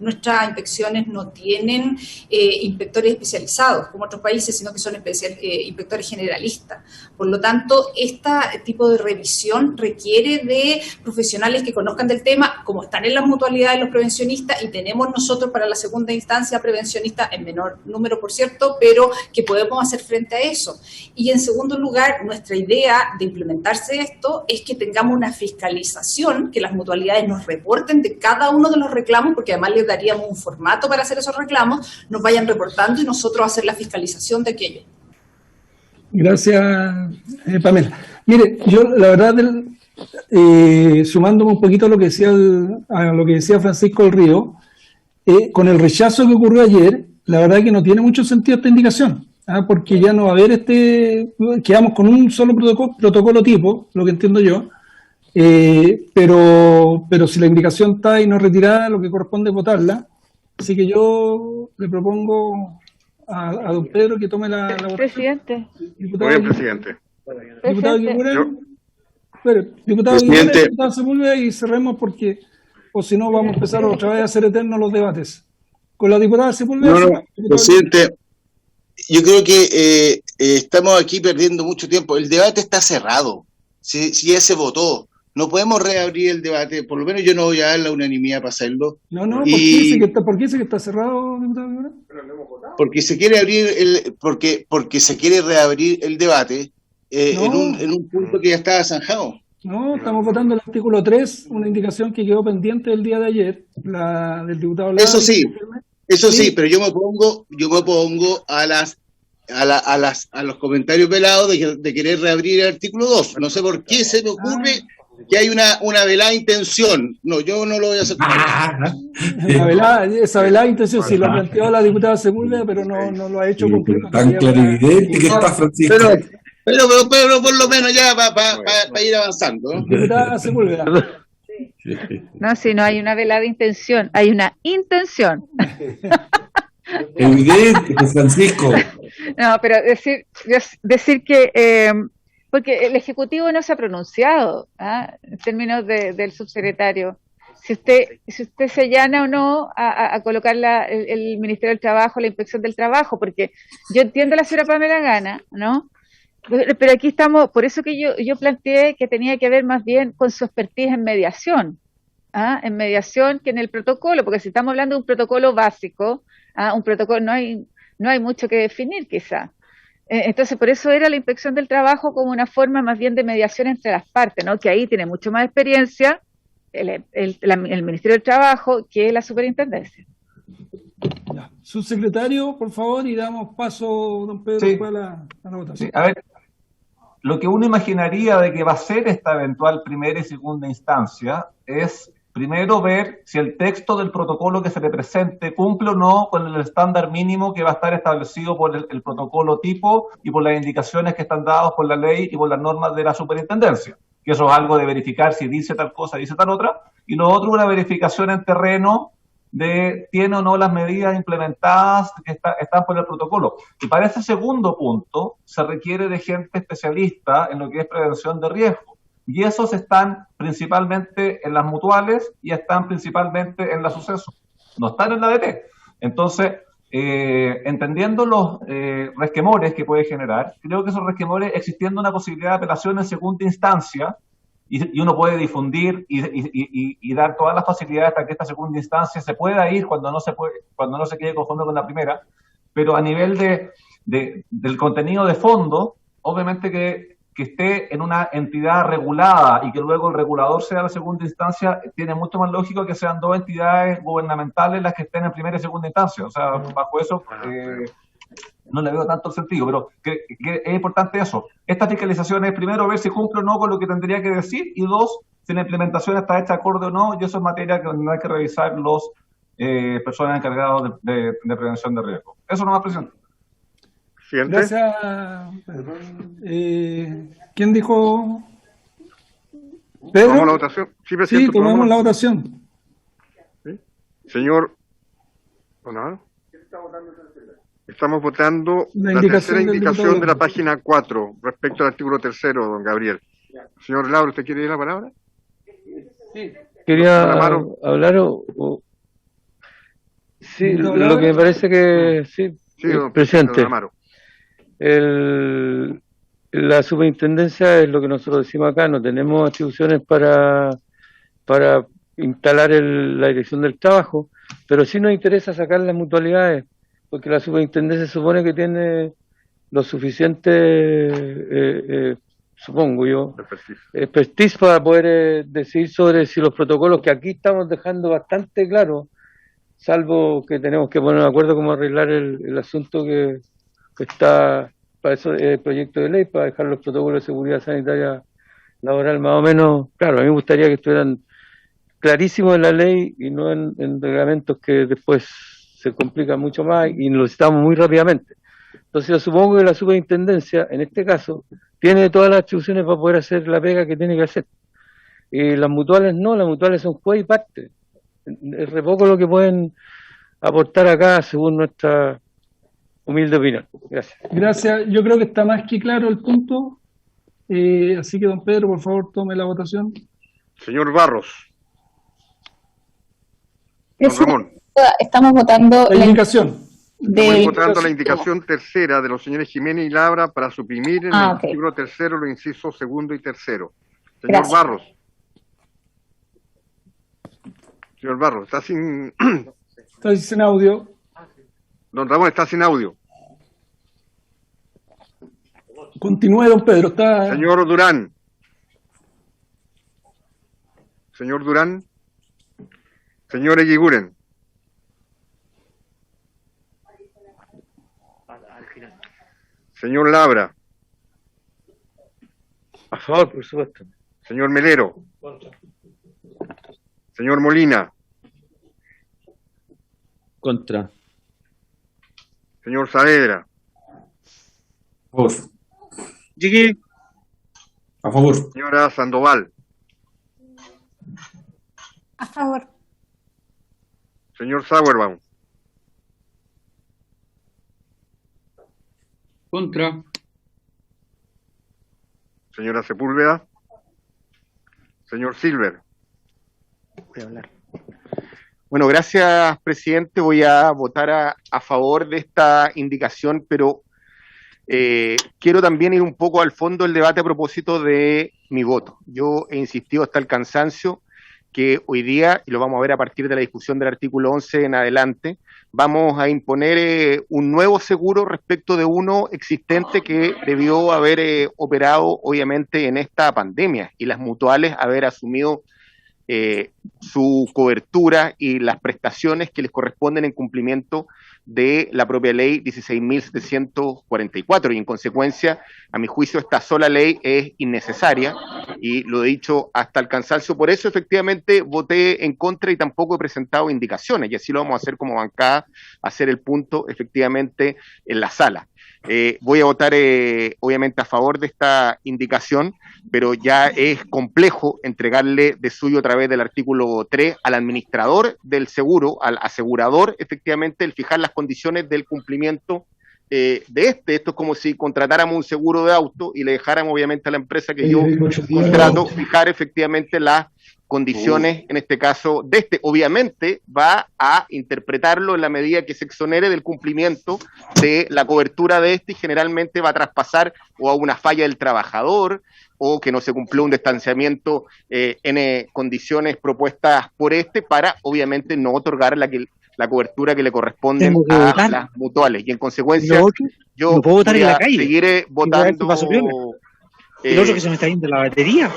Speaker 11: nuestras inspecciones no tienen inspectores especializados como otros países, sino que son inspectores generalistas. Por lo tanto, este tipo de revisión requiere de profesionales que conozcan del tema, como están en las mutualidades los prevencionistas, y tenemos nosotros para la segunda instancia prevencionista en menor número, por cierto, pero que podemos hacer frente a eso. Y en segundo lugar, nuestra idea de implementarse esto es que tengamos una fiscalización, que las mutualidades nos reporten de cada uno de los reclamos, porque además les daríamos un formato para hacer esos reclamos, nos vayan reportando y nosotros hacer la fiscalización de aquello.
Speaker 1: Gracias, Pamela. Mire, yo la verdad, sumándome un poquito a lo que decía Francisco del Río, con el rechazo que ocurrió ayer, la verdad que no tiene mucho sentido esta indicación, porque ya no va a haber quedamos con un solo protocolo tipo, lo que entiendo yo, pero si la indicación está ahí no retirada, lo que corresponde es votarla. Así que yo le propongo a don Pedro que tome la votación.
Speaker 10: Presidente.
Speaker 4: Muy bien, presidente.
Speaker 1: Diputado
Speaker 12: Presidente.
Speaker 1: diputado Sepúlveda, y cerremos porque, o si no, vamos a empezar otra vez a hacer eternos los debates. Con la diputada Sepúlveda.
Speaker 12: No, presidente, yo creo que estamos aquí perdiendo mucho tiempo. El debate está cerrado. Si ya se votó, no podemos reabrir el debate. Por lo menos yo no voy a dar la unanimidad para hacerlo.
Speaker 1: No, ¿por qué dice que está cerrado, diputado?
Speaker 12: Porque se quiere abrir porque se quiere reabrir el debate en un punto que ya estaba zanjado.
Speaker 1: No, estamos votando el artículo 3, una indicación que quedó pendiente el día de ayer, la del diputado Lara.
Speaker 12: Eso sí, pero yo me opongo a los comentarios velados de querer reabrir el artículo 2. No sé por qué se me ocurre que hay una velada intención. No, yo no lo voy a aceptar.
Speaker 1: Esa velada intención sí lo ha planteado la diputada Sepúlveda, pero no lo ha hecho completo.
Speaker 3: Tan clarividente que está, Francisco.
Speaker 12: Pero por lo menos ya para ir avanzando, ¿no?
Speaker 1: Diputada Sepúlveda.
Speaker 10: No, si no hay una velada intención, hay una intención.
Speaker 3: Evidente, Francisco.
Speaker 10: No, pero decir que, porque el Ejecutivo no se ha pronunciado en términos del subsecretario. Si usted se allana o no a colocar el Ministerio del Trabajo, la Inspección del Trabajo, porque yo entiendo a la señora Pamela Gana, ¿no? Pero aquí estamos, por eso que yo planteé que tenía que ver más bien con su expertise en mediación, que en el protocolo, porque si estamos hablando de un protocolo básico, un protocolo no hay mucho que definir quizá. Entonces, por eso era la Inspección del Trabajo como una forma más bien de mediación entre las partes, ¿no? Que ahí tiene mucho más experiencia el Ministerio del Trabajo que la Superintendencia.
Speaker 1: Ya. Subsecretario, por favor, y damos paso, don Pedro,
Speaker 8: sí,
Speaker 1: a la votación.
Speaker 8: Sí, a ver, lo que uno imaginaría de que va a ser esta eventual primera y segunda instancia es primero ver si el texto del protocolo que se le presente cumple o no con el estándar mínimo que va a estar establecido por el protocolo tipo y por las indicaciones que están dadas por la ley y por las normas de la superintendencia. Que eso es algo de verificar si dice tal cosa, dice tal otra. Y lo otro, una verificación en terreno de tiene o no las medidas implementadas que están por el protocolo. Y para ese segundo punto se requiere de gente especialista en lo que es prevención de riesgo. Y esos están principalmente en las mutuales y están principalmente en la suceso. No están en la DT. Entonces, entendiendo los resquemores que puede generar, creo que esos resquemores, existiendo una posibilidad de apelación en segunda instancia, y uno puede difundir y dar todas las facilidades para que esta segunda instancia se pueda ir cuando no se quede conforme con la primera, pero a nivel del contenido de fondo, obviamente que que esté en una entidad regulada y que luego el regulador sea la segunda instancia, tiene mucho más lógico que sean dos entidades gubernamentales las que estén en primera y segunda instancia. O sea, bajo eso no le veo tanto el sentido, pero que es importante eso. Esta fiscalización es, primero, ver si cumple o no con lo que tendría que decir, y dos, si la implementación está hecha acorde o no, y eso es materia que no hay que revisar los personas encargadas de prevención de riesgo. Eso nomás, presidente.
Speaker 4: Siguiente.
Speaker 1: Gracias. ¿Quién dijo? ¿Pedro?
Speaker 4: ¿Tomamos la votación? Sí, presidente.
Speaker 1: Sí, tomamos la votación.
Speaker 4: ¿Sí? Señor Donado. Estamos votando la tercera indicación de la página 4 respecto al artículo 3, don Gabriel. Señor Lauro, ¿usted quiere ir la palabra?
Speaker 5: Sí. Quería hablar sí, lo que me parece que sí,
Speaker 4: don
Speaker 5: presidente. La superintendencia es lo que nosotros decimos acá, no tenemos atribuciones para instalar la dirección del trabajo, pero sí nos interesa sacar las mutualidades, porque la superintendencia supone que tiene lo suficiente, supongo yo, expertise para poder decidir sobre si los protocolos que aquí estamos dejando bastante claro, salvo que tenemos que poner de acuerdo cómo arreglar el asunto que está para eso el proyecto de ley, para dejar los protocolos de seguridad sanitaria laboral más o menos, claro, a mí me gustaría que estuvieran clarísimos en la ley y no en reglamentos que después se complican mucho más y lo necesitamos muy rápidamente. Entonces yo supongo que la superintendencia, en este caso, tiene todas las atribuciones para poder hacer la pega que tiene que hacer. Y las mutuales no, las mutuales son juez y parte. Es re poco lo que pueden aportar acá según nuestra humilde opinión. Gracias.
Speaker 1: Gracias. Yo creo que está más que claro el punto. Así que, don Pedro, por favor, tome la votación.
Speaker 4: Señor Barros. Don Ramón.
Speaker 7: Estamos votando
Speaker 1: la indicación.
Speaker 4: Estamos votando la indicación tercera de los señores Jiménez y Labra para suprimir en el artículo 3 los incisos 2 y 3. Señor Barros. Señor Barros, está sin
Speaker 1: audio.
Speaker 4: Don Ramón, está sin audio.
Speaker 1: Continúe, don Pedro.
Speaker 4: Señor Durán. Señor Durán. Señor Eguiguren. Señor Labra.
Speaker 5: A favor, por supuesto.
Speaker 4: Señor Melero. Señor Molina.
Speaker 13: Contra.
Speaker 4: Señor Saavedra.
Speaker 3: A favor.
Speaker 13: Llegué.
Speaker 3: A favor.
Speaker 4: Señora Sandoval.
Speaker 6: A favor.
Speaker 4: Señor Sauerbaum.
Speaker 13: Contra.
Speaker 4: Señora Sepúlveda. Señor Silver.
Speaker 14: Voy a hablar. Bueno, gracias, presidente. Voy a votar a favor de esta indicación, pero quiero también ir un poco al fondo del debate a propósito de mi voto. Yo he insistido hasta el cansancio que hoy día, y lo vamos a ver a partir de la discusión del artículo 11 en adelante, vamos a imponer un nuevo seguro respecto de uno existente que debió haber operado obviamente en esta pandemia y las mutuales haber asumido su cobertura y las prestaciones que les corresponden en cumplimiento de la propia ley 16.744 y en consecuencia, a mi juicio, esta sola ley es innecesaria y lo he dicho hasta el cansancio. Por eso efectivamente voté en contra y tampoco he presentado indicaciones y así lo vamos a hacer como bancada, hacer el punto efectivamente en la sala. Voy a votar obviamente a favor de esta indicación, pero ya es complejo entregarle de suyo a través del artículo 3 al administrador del seguro, al asegurador, efectivamente, el fijar las condiciones del cumplimiento de Esto es como si contratáramos un seguro de auto y le dejáramos obviamente a la empresa que yo contrato fijar efectivamente las condiciones, en este caso, de obviamente va a interpretarlo en la medida que se exonere del cumplimiento de la cobertura de y generalmente va a traspasar o a una falla del trabajador o que no se cumplió un distanciamiento en condiciones propuestas por para obviamente no otorgar la cobertura que le corresponde a las mutuales y en consecuencia yo voy a seguir votando
Speaker 13: El otro que se me está yendo la batería.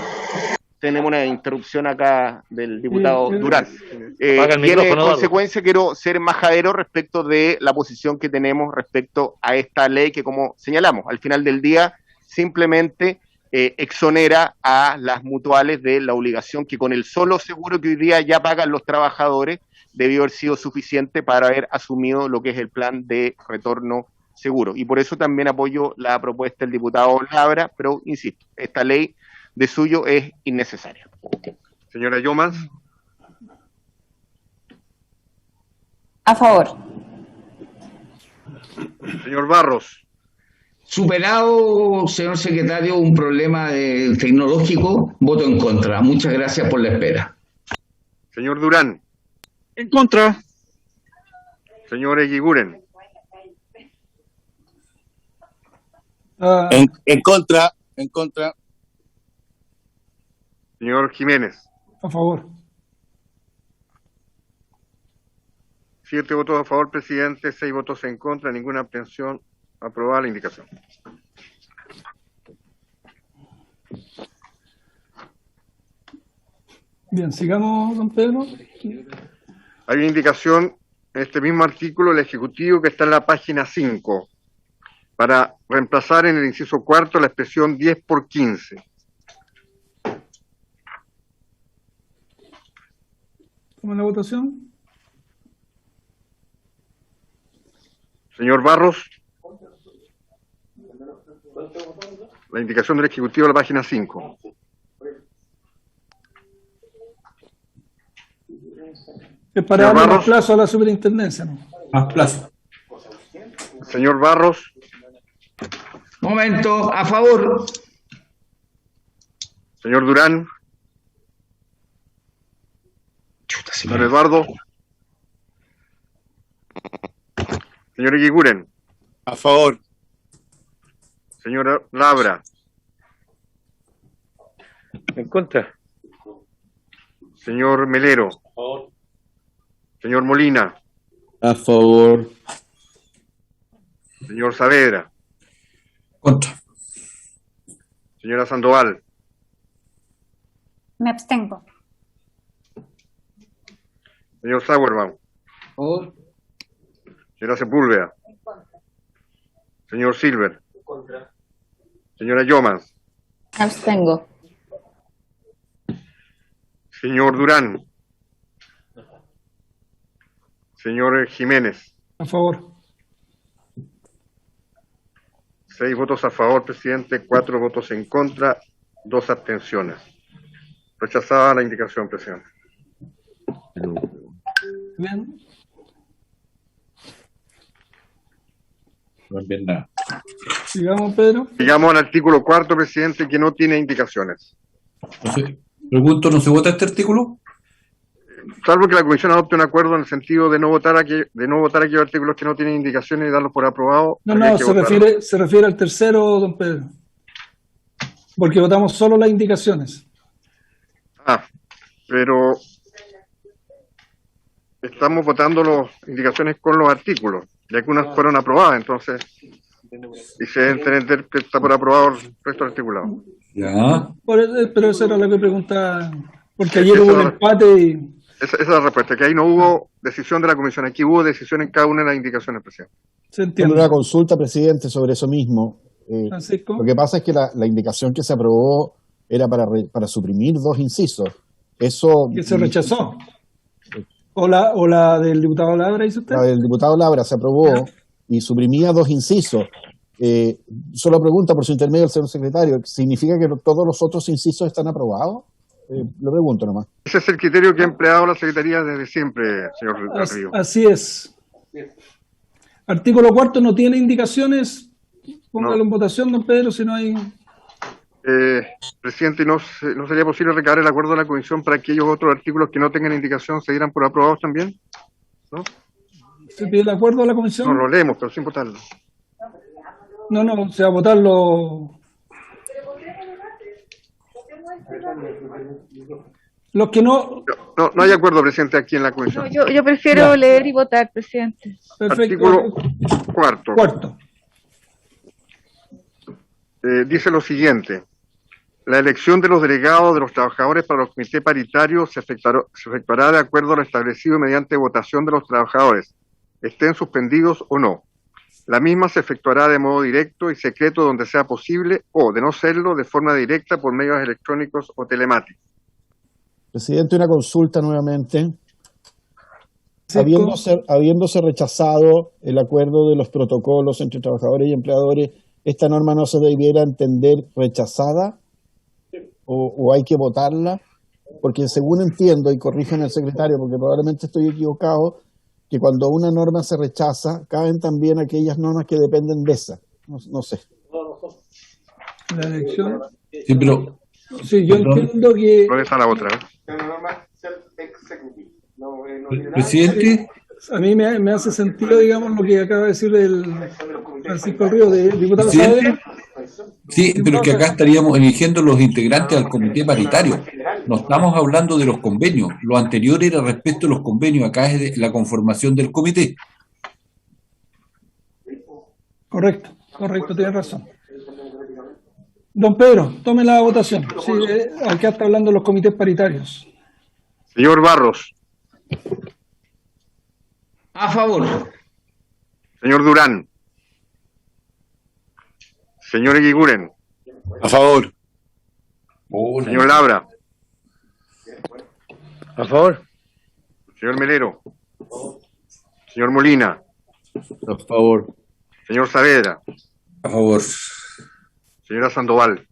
Speaker 14: Tenemos una interrupción acá del diputado Durán.
Speaker 13: Apaga el
Speaker 14: Y en
Speaker 13: micrófono,
Speaker 14: consecuencia quiero ser majadero respecto de la posición que tenemos respecto a esta ley que, como señalamos, al final del día simplemente exonera a las mutuales de la obligación que con el solo seguro que hoy día ya pagan los trabajadores debió haber sido suficiente para haber asumido lo que es el plan de retorno seguro. Y por eso también apoyo la propuesta del diputado Labra, pero insisto, esta ley de suyo es innecesaria.
Speaker 4: Señora Yomas.
Speaker 10: A favor.
Speaker 4: Señor Barros.
Speaker 15: Superado, señor secretario, un problema tecnológico, voto en contra. Muchas gracias por la espera.
Speaker 4: Señor Durán.
Speaker 13: En contra.
Speaker 4: Señor Eguiguren.
Speaker 12: En contra, en contra.
Speaker 4: Señor Jiménez.
Speaker 1: A favor.
Speaker 4: 7 votos a favor, presidente, 6 votos en contra, ninguna abstención. Aprobada la indicación.
Speaker 1: Bien, sigamos, don Pedro.
Speaker 4: Hay una indicación en este mismo artículo del Ejecutivo que está en la página 5 para reemplazar en el inciso cuarto la expresión 10 por 15.
Speaker 1: ¿Cómo es la votación?
Speaker 4: Señor Barros. La indicación del Ejecutivo de la página 5.
Speaker 1: Es para darle más plazo a la superintendencia, ¿no?
Speaker 3: Más plazo.
Speaker 4: Señor Barros.
Speaker 15: Momento, a favor.
Speaker 4: Señor Durán. Señor Eduardo. Señor Eguiguren.
Speaker 12: A favor.
Speaker 4: Señora Labra.
Speaker 5: En contra.
Speaker 4: Señor Melero.
Speaker 13: A favor.
Speaker 4: Señor Molina.
Speaker 13: A favor.
Speaker 4: Señor Saavedra.
Speaker 3: Contra.
Speaker 4: Señora Sandoval.
Speaker 6: Me abstengo.
Speaker 4: Señor Sauerbaum.
Speaker 13: Favor.
Speaker 4: Señora Sepúlveda. Señor Silver.
Speaker 13: Contra.
Speaker 4: Señora Yomas.
Speaker 10: Abstengo.
Speaker 4: Señor Durán. Señor Jiménez.
Speaker 1: A favor.
Speaker 4: 6 votos a favor, presidente, 4 votos en contra, 2 abstenciones. Rechazada la indicación, presidente.
Speaker 1: Bien.
Speaker 3: No es nada.
Speaker 1: Sigamos, Pedro.
Speaker 4: Llegamos al artículo 4, presidente, que no tiene indicaciones.
Speaker 3: Entonces, pregunto, ¿no se vota este artículo?
Speaker 4: Salvo que la comisión adopte un acuerdo en el sentido de no votar aquellos artículos que no tienen indicaciones y darlos por aprobados.
Speaker 1: No, se refiere al tercero, don Pedro. Porque votamos solo las indicaciones.
Speaker 4: Pero estamos votando las indicaciones con los artículos, ya que unas fueron aprobadas, entonces, y se debe entender que está por aprobado el resto del articulado.
Speaker 3: Ya.
Speaker 1: Pero esa era la que preguntaba, porque ayer hubo un empate y...
Speaker 4: Esa es la respuesta, que ahí no hubo decisión de la comisión, aquí hubo decisión en cada una de las indicaciones, presidente.
Speaker 1: Se entiende.
Speaker 9: Una consulta, presidente, sobre eso mismo.
Speaker 1: Francisco.
Speaker 9: Lo que pasa es que la indicación que se aprobó era para suprimir 2 incisos. Eso
Speaker 1: que se rechazó. ¿O la del diputado Labra, dice usted?
Speaker 9: La del diputado Labra se aprobó y suprimía 2 incisos. Solo pregunta por su intermedio el señor secretario, ¿significa que todos los otros incisos están aprobados? Lo pregunto nomás.
Speaker 4: Ese es el criterio que ha empleado la Secretaría desde siempre, señor Río.
Speaker 1: Así es. Artículo 4 no tiene indicaciones. Póngalo en votación, don Pedro, si no hay...
Speaker 4: Presidente, ¿no sería posible recabar el acuerdo de la comisión para que aquellos otros artículos que no tengan indicación se dieran por aprobados también? ¿No?
Speaker 1: ¿Se pide el acuerdo de la comisión?
Speaker 4: No, lo leemos, pero sin votarlo.
Speaker 1: No, se va a votarlo... Los que no...
Speaker 4: No hay acuerdo, presidente, aquí en la comisión.
Speaker 10: No, yo prefiero leer y votar, presidente.
Speaker 1: Perfecto.
Speaker 4: Artículo cuarto. Dice lo siguiente. La elección de los delegados de los trabajadores para los comités paritarios se efectuará de acuerdo a lo establecido mediante votación de los trabajadores, estén suspendidos o no. La misma se efectuará de modo directo y secreto donde sea posible o, de no serlo, de forma directa por medios electrónicos o telemáticos.
Speaker 9: Presidente, una consulta nuevamente. Habiéndose rechazado el acuerdo de los protocolos entre trabajadores y empleadores, ¿esta norma no se debiera entender rechazada o hay que votarla? Porque según entiendo, y corrijan al secretario porque probablemente estoy equivocado, que cuando una norma se rechaza, caen también aquellas normas que dependen de esa. No sé.
Speaker 1: La elección.
Speaker 3: Sí, pero.
Speaker 1: Sí, yo entiendo que.
Speaker 4: ¿Dónde está la otra?
Speaker 3: Presidente.
Speaker 1: A mí me hace sentido, digamos, lo que acaba de decir el Francisco Río, de diputado Saavedra.
Speaker 3: Sí, pero que acá estaríamos eligiendo los integrantes al comité paritario. No estamos hablando de los convenios. Lo anterior era respecto a los convenios. Acá es de la conformación del comité.
Speaker 1: Correcto, tienes razón. Don Pedro, tome la votación. Sí, acá está hablando de los comités paritarios.
Speaker 4: Señor Barros.
Speaker 15: A favor.
Speaker 4: Señor Durán. Señor Eguiguren.
Speaker 13: A favor.
Speaker 4: Señor Labra.
Speaker 5: A favor.
Speaker 4: Señor Melero. Señor Molina.
Speaker 13: A favor.
Speaker 4: Señor Saavedra.
Speaker 3: A favor.
Speaker 4: Señora Sandoval.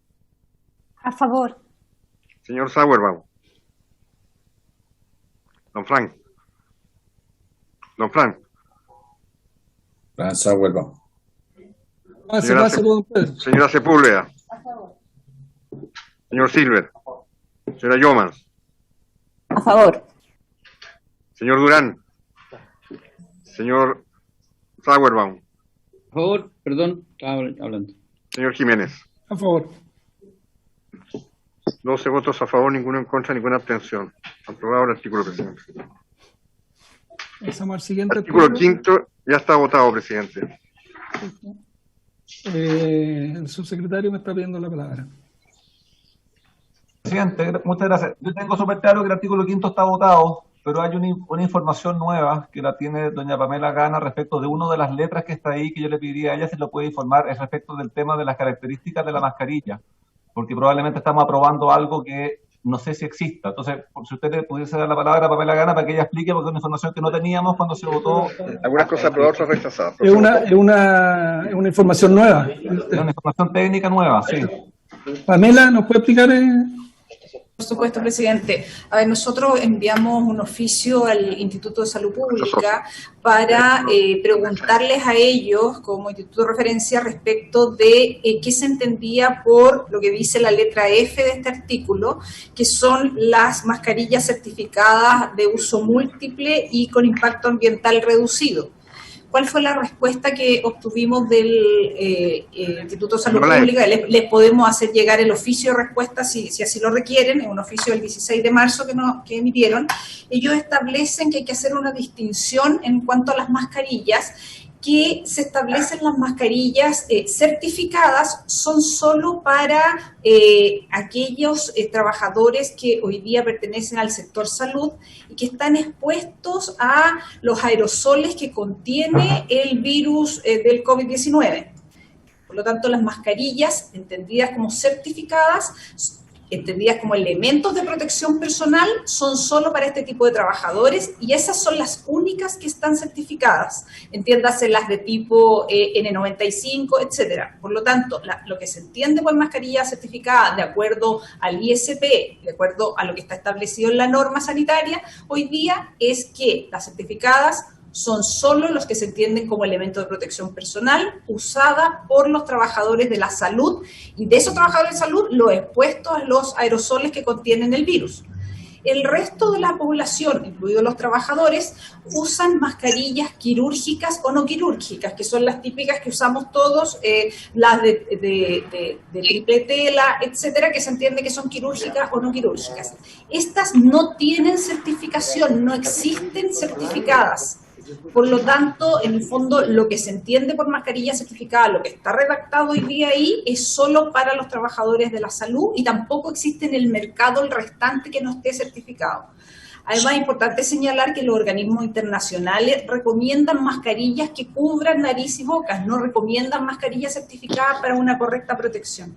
Speaker 6: A favor.
Speaker 4: Señor Sauerbaum. Don Frank. Don Frank.
Speaker 3: Sauerbaum.
Speaker 4: Señora Sepúlveda. Señor Silver. Señora Yomans.
Speaker 7: A favor.
Speaker 4: Señor Durán. Señor Sauerbaum.
Speaker 13: A favor, perdón, estaba hablando.
Speaker 4: Señor Jiménez.
Speaker 1: A favor.
Speaker 4: 12 votos a favor, ninguno en contra, ninguna abstención. Aprobado el artículo, presidente.
Speaker 1: Pasamos al siguiente
Speaker 4: artículo quinto, ya está votado, presidente.
Speaker 1: El subsecretario me está pidiendo la palabra.
Speaker 8: Presidente, muchas gracias. Yo tengo súper claro que el artículo quinto está votado, pero hay una información nueva que la tiene doña Pamela Gana respecto de una de las letras que está ahí, que yo le pediría a ella si lo puede informar, es respecto del tema de las características de la mascarilla, porque probablemente estamos aprobando algo que no sé si exista. Entonces, si usted le pudiese dar la palabra a Pamela Gana para que ella explique, porque es una información que no teníamos cuando se votó.
Speaker 4: Algunas cosas aprobadas, otras rechazadas.
Speaker 1: Es una información nueva.
Speaker 8: Es una información técnica nueva, sí.
Speaker 1: Pamela, ¿nos puede explicar?
Speaker 11: Por supuesto, presidente. A ver, nosotros enviamos un oficio al Instituto de Salud Pública para preguntarles a ellos, como instituto de referencia, respecto de qué se entendía por lo que dice la letra F de este artículo, que son las mascarillas certificadas de uso múltiple y con impacto ambiental reducido. ¿Cuál fue la respuesta que obtuvimos del Instituto de Salud Pública? Les podemos hacer llegar el oficio de respuesta si así lo requieren, es un oficio del 16 de marzo que emitieron. Ellos establecen que hay que hacer una distinción en cuanto a las mascarillas, que se establecen las mascarillas certificadas son solo para aquellos trabajadores que hoy día pertenecen al sector salud y que están expuestos a los aerosoles que contiene el virus del COVID-19. Por lo tanto, las mascarillas, entendidas como certificadas, entendidas como elementos de protección personal, son solo para este tipo de trabajadores y esas son las únicas que están certificadas, entiéndase las de tipo N95, etcétera. Por lo tanto, lo que se entiende por mascarilla certificada de acuerdo al ISP, de acuerdo a lo que está establecido en la norma sanitaria, hoy día es que las certificadas son solo los que se entienden como elemento de protección personal usada por los trabajadores de la salud y de esos trabajadores de salud los expuestos a los aerosoles que contienen el virus. El resto de la población, incluidos los trabajadores, usan mascarillas quirúrgicas o no quirúrgicas, que son las típicas que usamos todos, las de triple tela, etcétera, que se entiende que son quirúrgicas o no quirúrgicas. Estas no tienen certificación, no existen certificadas. Por lo tanto, en el fondo, lo que se entiende por mascarilla certificada, lo que está redactado hoy día ahí, es solo para los trabajadores de la salud y tampoco existe en el mercado el restante que no esté certificado. Además, es importante señalar que los organismos internacionales recomiendan mascarillas que cubran nariz y bocas, no recomiendan mascarillas certificadas para una correcta protección.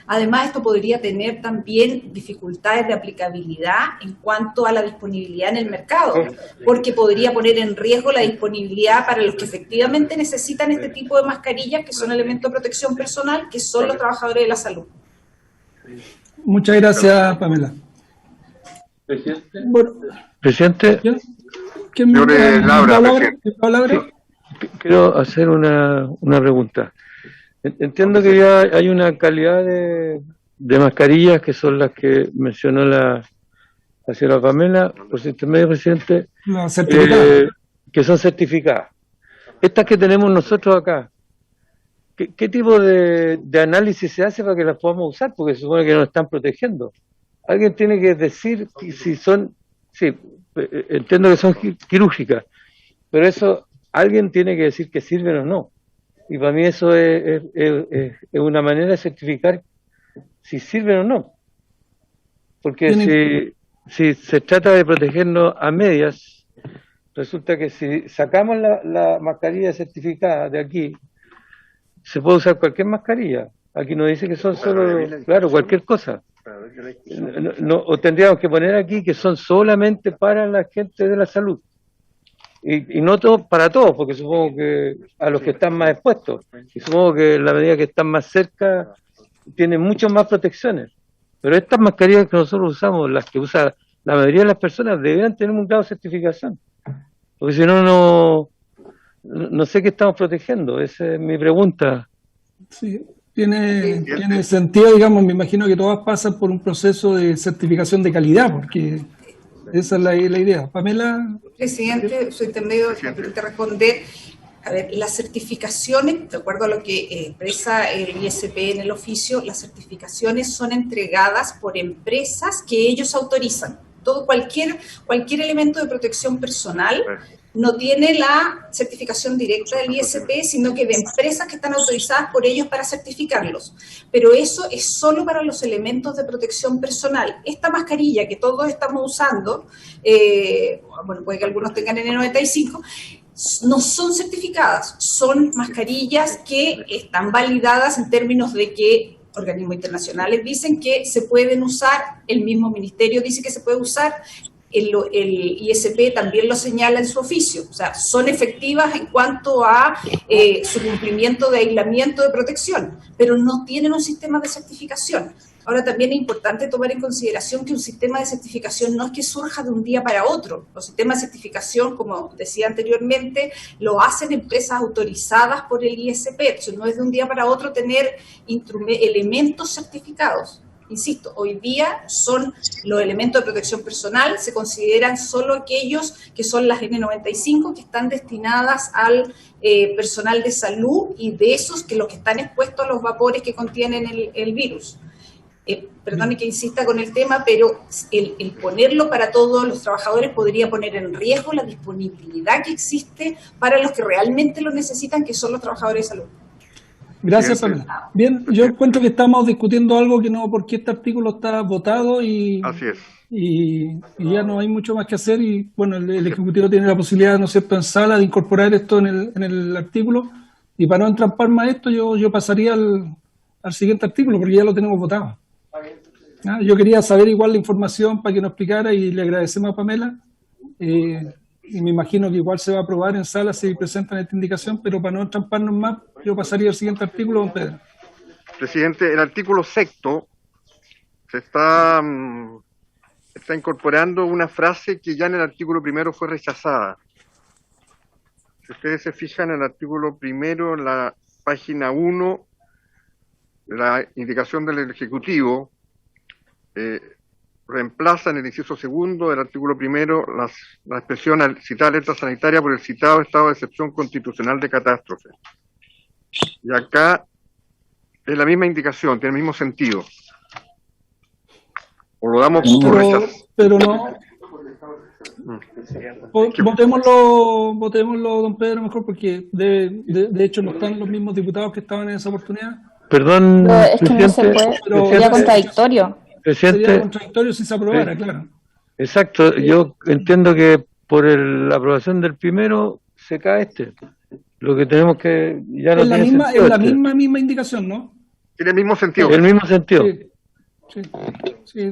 Speaker 11: Además, esto podría tener también dificultades de aplicabilidad en cuanto a la disponibilidad en el mercado, porque podría poner en riesgo la disponibilidad para los que efectivamente necesitan este tipo de mascarillas, que son elementos de protección personal, que son los trabajadores de la salud.
Speaker 1: Muchas gracias, Pamela.
Speaker 5: Presidente.
Speaker 1: Bueno,
Speaker 5: Presidente.
Speaker 1: ¿Quién
Speaker 5: quiero hacer una pregunta. Entiendo que ya hay una calidad de mascarillas que son las que mencionó la señora Pamela, por su intermedio, presidente, que son certificadas. Estas que tenemos nosotros acá, ¿qué tipo de análisis se hace para que las podamos usar? Porque se supone que nos están protegiendo. Alguien tiene que decir si son, sí, entiendo que son quirúrgicas, pero eso alguien tiene que decir que sirven o no. Y para mí eso es una manera de certificar si sirven o no. Porque si se trata de protegernos a medias, resulta que si sacamos la mascarilla certificada de aquí, se puede usar cualquier mascarilla. Aquí nos dice que son solo, claro, cualquier cosa. O tendríamos que poner aquí que son solamente para la gente de la salud. Y no para todos, porque supongo que a los que están más expuestos, y supongo que en la medida que están más cerca tienen muchas más protecciones, pero estas mascarillas que nosotros usamos, las que usa la mayoría de las personas, deberían tener un grado de certificación, porque si no sé qué estamos protegiendo. Esa es mi pregunta.
Speaker 1: Sí, tiene sentido, digamos. Me imagino que todas pasan por un proceso de certificación de calidad, porque esa es la idea. Pamela.
Speaker 11: Presidente, soy intermedio de responder. A ver, las certificaciones, de acuerdo a lo que expresa el ISP en el oficio, las certificaciones son entregadas por empresas que ellos autorizan. Cualquier elemento de protección personal no tiene la certificación directa del ISP, sino que de empresas que están autorizadas por ellos para certificarlos. Pero eso es solo para los elementos de protección personal. Esta mascarilla que todos estamos usando, bueno, puede que algunos tengan N95, no son certificadas, son mascarillas que están validadas en términos de que organismos internacionales dicen que se pueden usar, el mismo ministerio dice que se puede usar, el ISP también lo señala en su oficio, o sea, son efectivas en cuanto a su cumplimiento de aislamiento de protección, pero no tienen un sistema de certificación. Ahora, también es importante tomar en consideración que un sistema de certificación no es que surja de un día para otro. Los sistemas de certificación, como decía anteriormente, lo hacen empresas autorizadas por el ISP. Entonces, no es de un día para otro tener elementos certificados. Insisto, hoy día son los elementos de protección personal, se consideran solo aquellos que son las N95 que están destinadas al personal de salud y de esos que los que están expuestos a los vapores que contienen el virus. Perdone que insista con el tema, pero el ponerlo para todos los trabajadores podría poner en riesgo la disponibilidad que existe para los que realmente lo necesitan, que son los trabajadores de salud.
Speaker 1: Gracias, Pamela. Bien, yo encuentro que estamos discutiendo algo que no, porque este artículo está votado y,
Speaker 4: así es.
Speaker 1: Y ya no hay mucho más que hacer y bueno, el Ejecutivo tiene la posibilidad, ¿no es cierto?, en sala de incorporar esto en el artículo, y para no entrampar más esto yo pasaría al siguiente artículo porque ya lo tenemos votado. Yo quería saber igual la información para que nos explicara y le agradecemos a Pamela y me imagino que igual se va a aprobar en sala si presentan esta indicación, pero para no entramparnos más yo pasaría al siguiente artículo, don Pedro.
Speaker 4: Presidente, el artículo 6º se está incorporando una frase que ya en el artículo 1 fue rechazada. Si ustedes se fijan en el artículo 1, en la página 1, la indicación del Ejecutivo reemplaza en el inciso 2 del artículo 1 la expresión al citar alerta sanitaria por el citado estado de excepción constitucional de catástrofe. Y acá es la misma indicación, tiene el mismo sentido. O lo damos por rechazado.
Speaker 1: Pero no. Votémoslo, don Pedro, mejor, porque de hecho no están los mismos diputados que estaban en esa oportunidad.
Speaker 5: Perdón,
Speaker 7: Pero es que no se puede, sería contradictorio.
Speaker 1: Sería contradictorio si se aprobara, claro.
Speaker 5: Exacto, yo entiendo que por la aprobación del primero se cae este. Lo que tenemos que... ya no tiene sentido
Speaker 1: es la misma indicación, ¿no?
Speaker 4: Tiene el mismo sentido.
Speaker 5: El mismo sentido.
Speaker 1: Sí.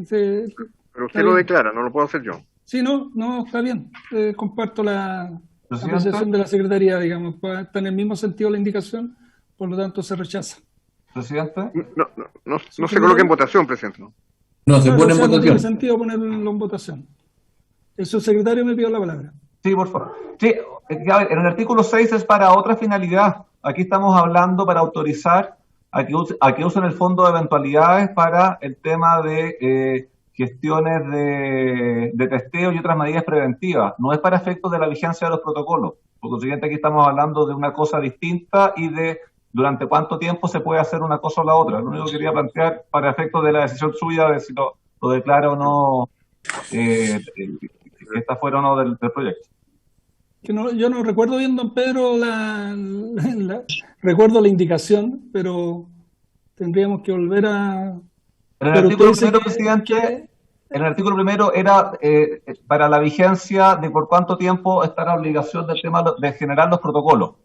Speaker 4: Pero usted lo declara, no lo puedo hacer yo.
Speaker 1: Sí, no, está bien. Comparto la apreciación de la Secretaría, digamos. Está en el mismo sentido la indicación, por lo tanto se rechaza.
Speaker 8: ¿Presidente?
Speaker 4: No se coloque en votación, presidente.
Speaker 3: No se pone en votación.
Speaker 1: No tiene sentido ponerlo en votación. El subsecretario me pidió la palabra.
Speaker 8: Sí, por favor. Sí, a ver, en el artículo 6 es para otra finalidad. Aquí estamos hablando para autorizar a que usen el fondo de eventualidades para el tema de gestiones de testeo y otras medidas preventivas. No es para efectos de la vigencia de los protocolos. Por consiguiente, aquí estamos hablando de una cosa distinta y de durante cuánto tiempo se puede hacer una cosa o la otra. Lo único que quería plantear para efectos de la decisión suya de si lo declara o no, que está fuera o no del proyecto.
Speaker 1: Yo no recuerdo bien, don Pedro, recuerdo la indicación, pero tendríamos que volver a...
Speaker 8: En el artículo primero, presidente, en el artículo primero era para la vigencia de por cuánto tiempo está la obligación del tema de generar los protocolos.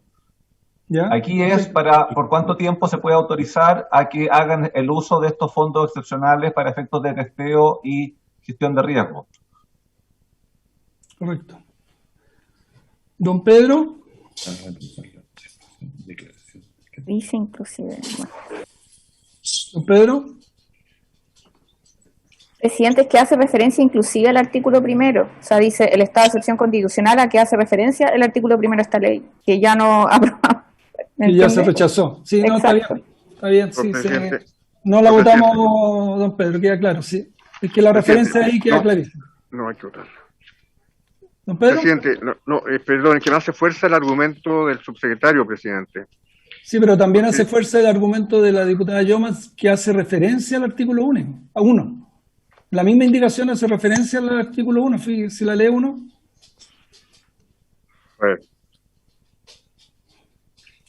Speaker 1: ¿Ya?
Speaker 8: Aquí es para por cuánto tiempo se puede autorizar a que hagan el uso de estos fondos excepcionales para efectos de testeo y gestión de riesgo.
Speaker 1: Correcto. Don Pedro.
Speaker 7: Dice inclusive.
Speaker 1: Don Pedro.
Speaker 7: Presidente, es que hace referencia inclusive al artículo primero. O sea, dice el estado de excepción constitucional a que hace referencia el artículo primero de esta ley, que ya no aprobamos.
Speaker 1: Y ya se rechazó. Sí, no, está bien. Está bien, sí. No la votamos, don Pedro, queda claro, sí. Es que la referencia ahí queda clarísima.
Speaker 4: No hay que votarla.
Speaker 1: ¿Don Pedro?
Speaker 4: Presidente, perdón, es que no hace fuerza el argumento del subsecretario, presidente.
Speaker 1: Sí, pero también hace fuerza el argumento de la diputada Yomas, que hace referencia al artículo 1. La misma indicación hace referencia al artículo 1, si la lee uno.
Speaker 4: A ver.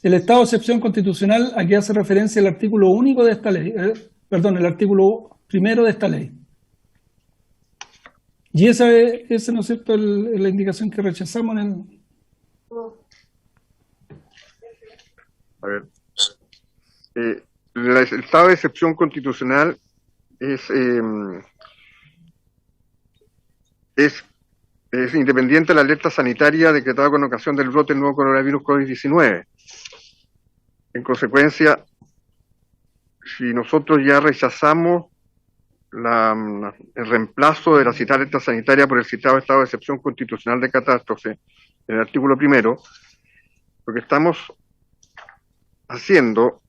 Speaker 1: El estado de excepción constitucional, aquí hace referencia al artículo único de esta ley, el artículo primero de esta ley. Y esa ¿no es cierto?, la indicación que rechazamos en el...
Speaker 4: A ver. El estado de excepción constitucional es independiente de la alerta sanitaria decretada con ocasión del brote del nuevo coronavirus COVID-19. En consecuencia, si nosotros ya rechazamos el reemplazo de la citada alerta sanitaria por el citado estado de excepción constitucional de catástrofe en el artículo primero, lo que estamos haciendo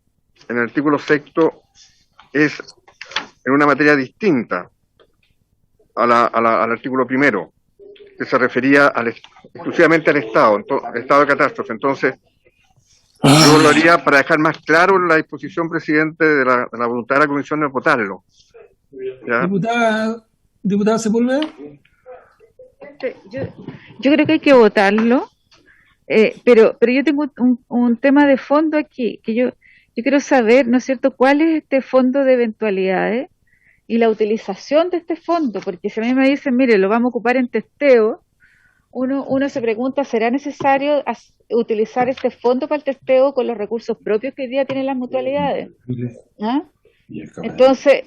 Speaker 4: en el artículo sexto es en una materia distinta al artículo primero, que se refería exclusivamente al estado de catástrofe. Entonces, yo lo haría para dejar más claro la disposición, presidente, de la voluntad de la comisión de votarlo. ¿Ya?
Speaker 1: Diputada Sepúlveda.
Speaker 10: Yo creo que hay que votarlo, pero yo tengo un tema de fondo aquí, que yo quiero saber, ¿no es cierto?, cuál es este fondo de eventualidades y la utilización de este fondo, porque si a mí me dicen, mire, lo vamos a ocupar en testeo, uno se pregunta, ¿será necesario utilizar este fondo para el testeo con los recursos propios que hoy día tienen las mutualidades? ¿Ah? Entonces,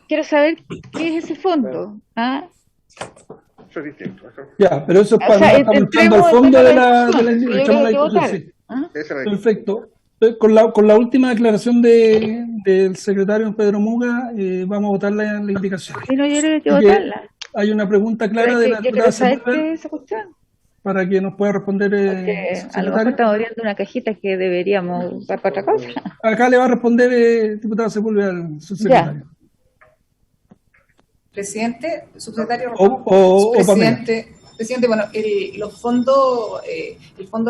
Speaker 10: quiero saber qué es ese fondo. ¿Ah?
Speaker 4: Eso es distinto.
Speaker 1: Ya, pero eso es cuando estamos entrando al fondo de la sí. Perfecto. Con la última declaración del secretario Pedro Muga, vamos a votar la indicación.
Speaker 10: Sí, no, yo creo que votarla.
Speaker 1: Hay una pregunta clara de la diputada para que nos pueda responder.
Speaker 10: A lo mejor estamos abriendo una cajita que deberíamos usar para otra cosa.
Speaker 1: Acá le va a responder diputada Sepúlveda al subsecretario.
Speaker 11: Ya. Presidente, subsecretario. Presidente, bueno, el fondo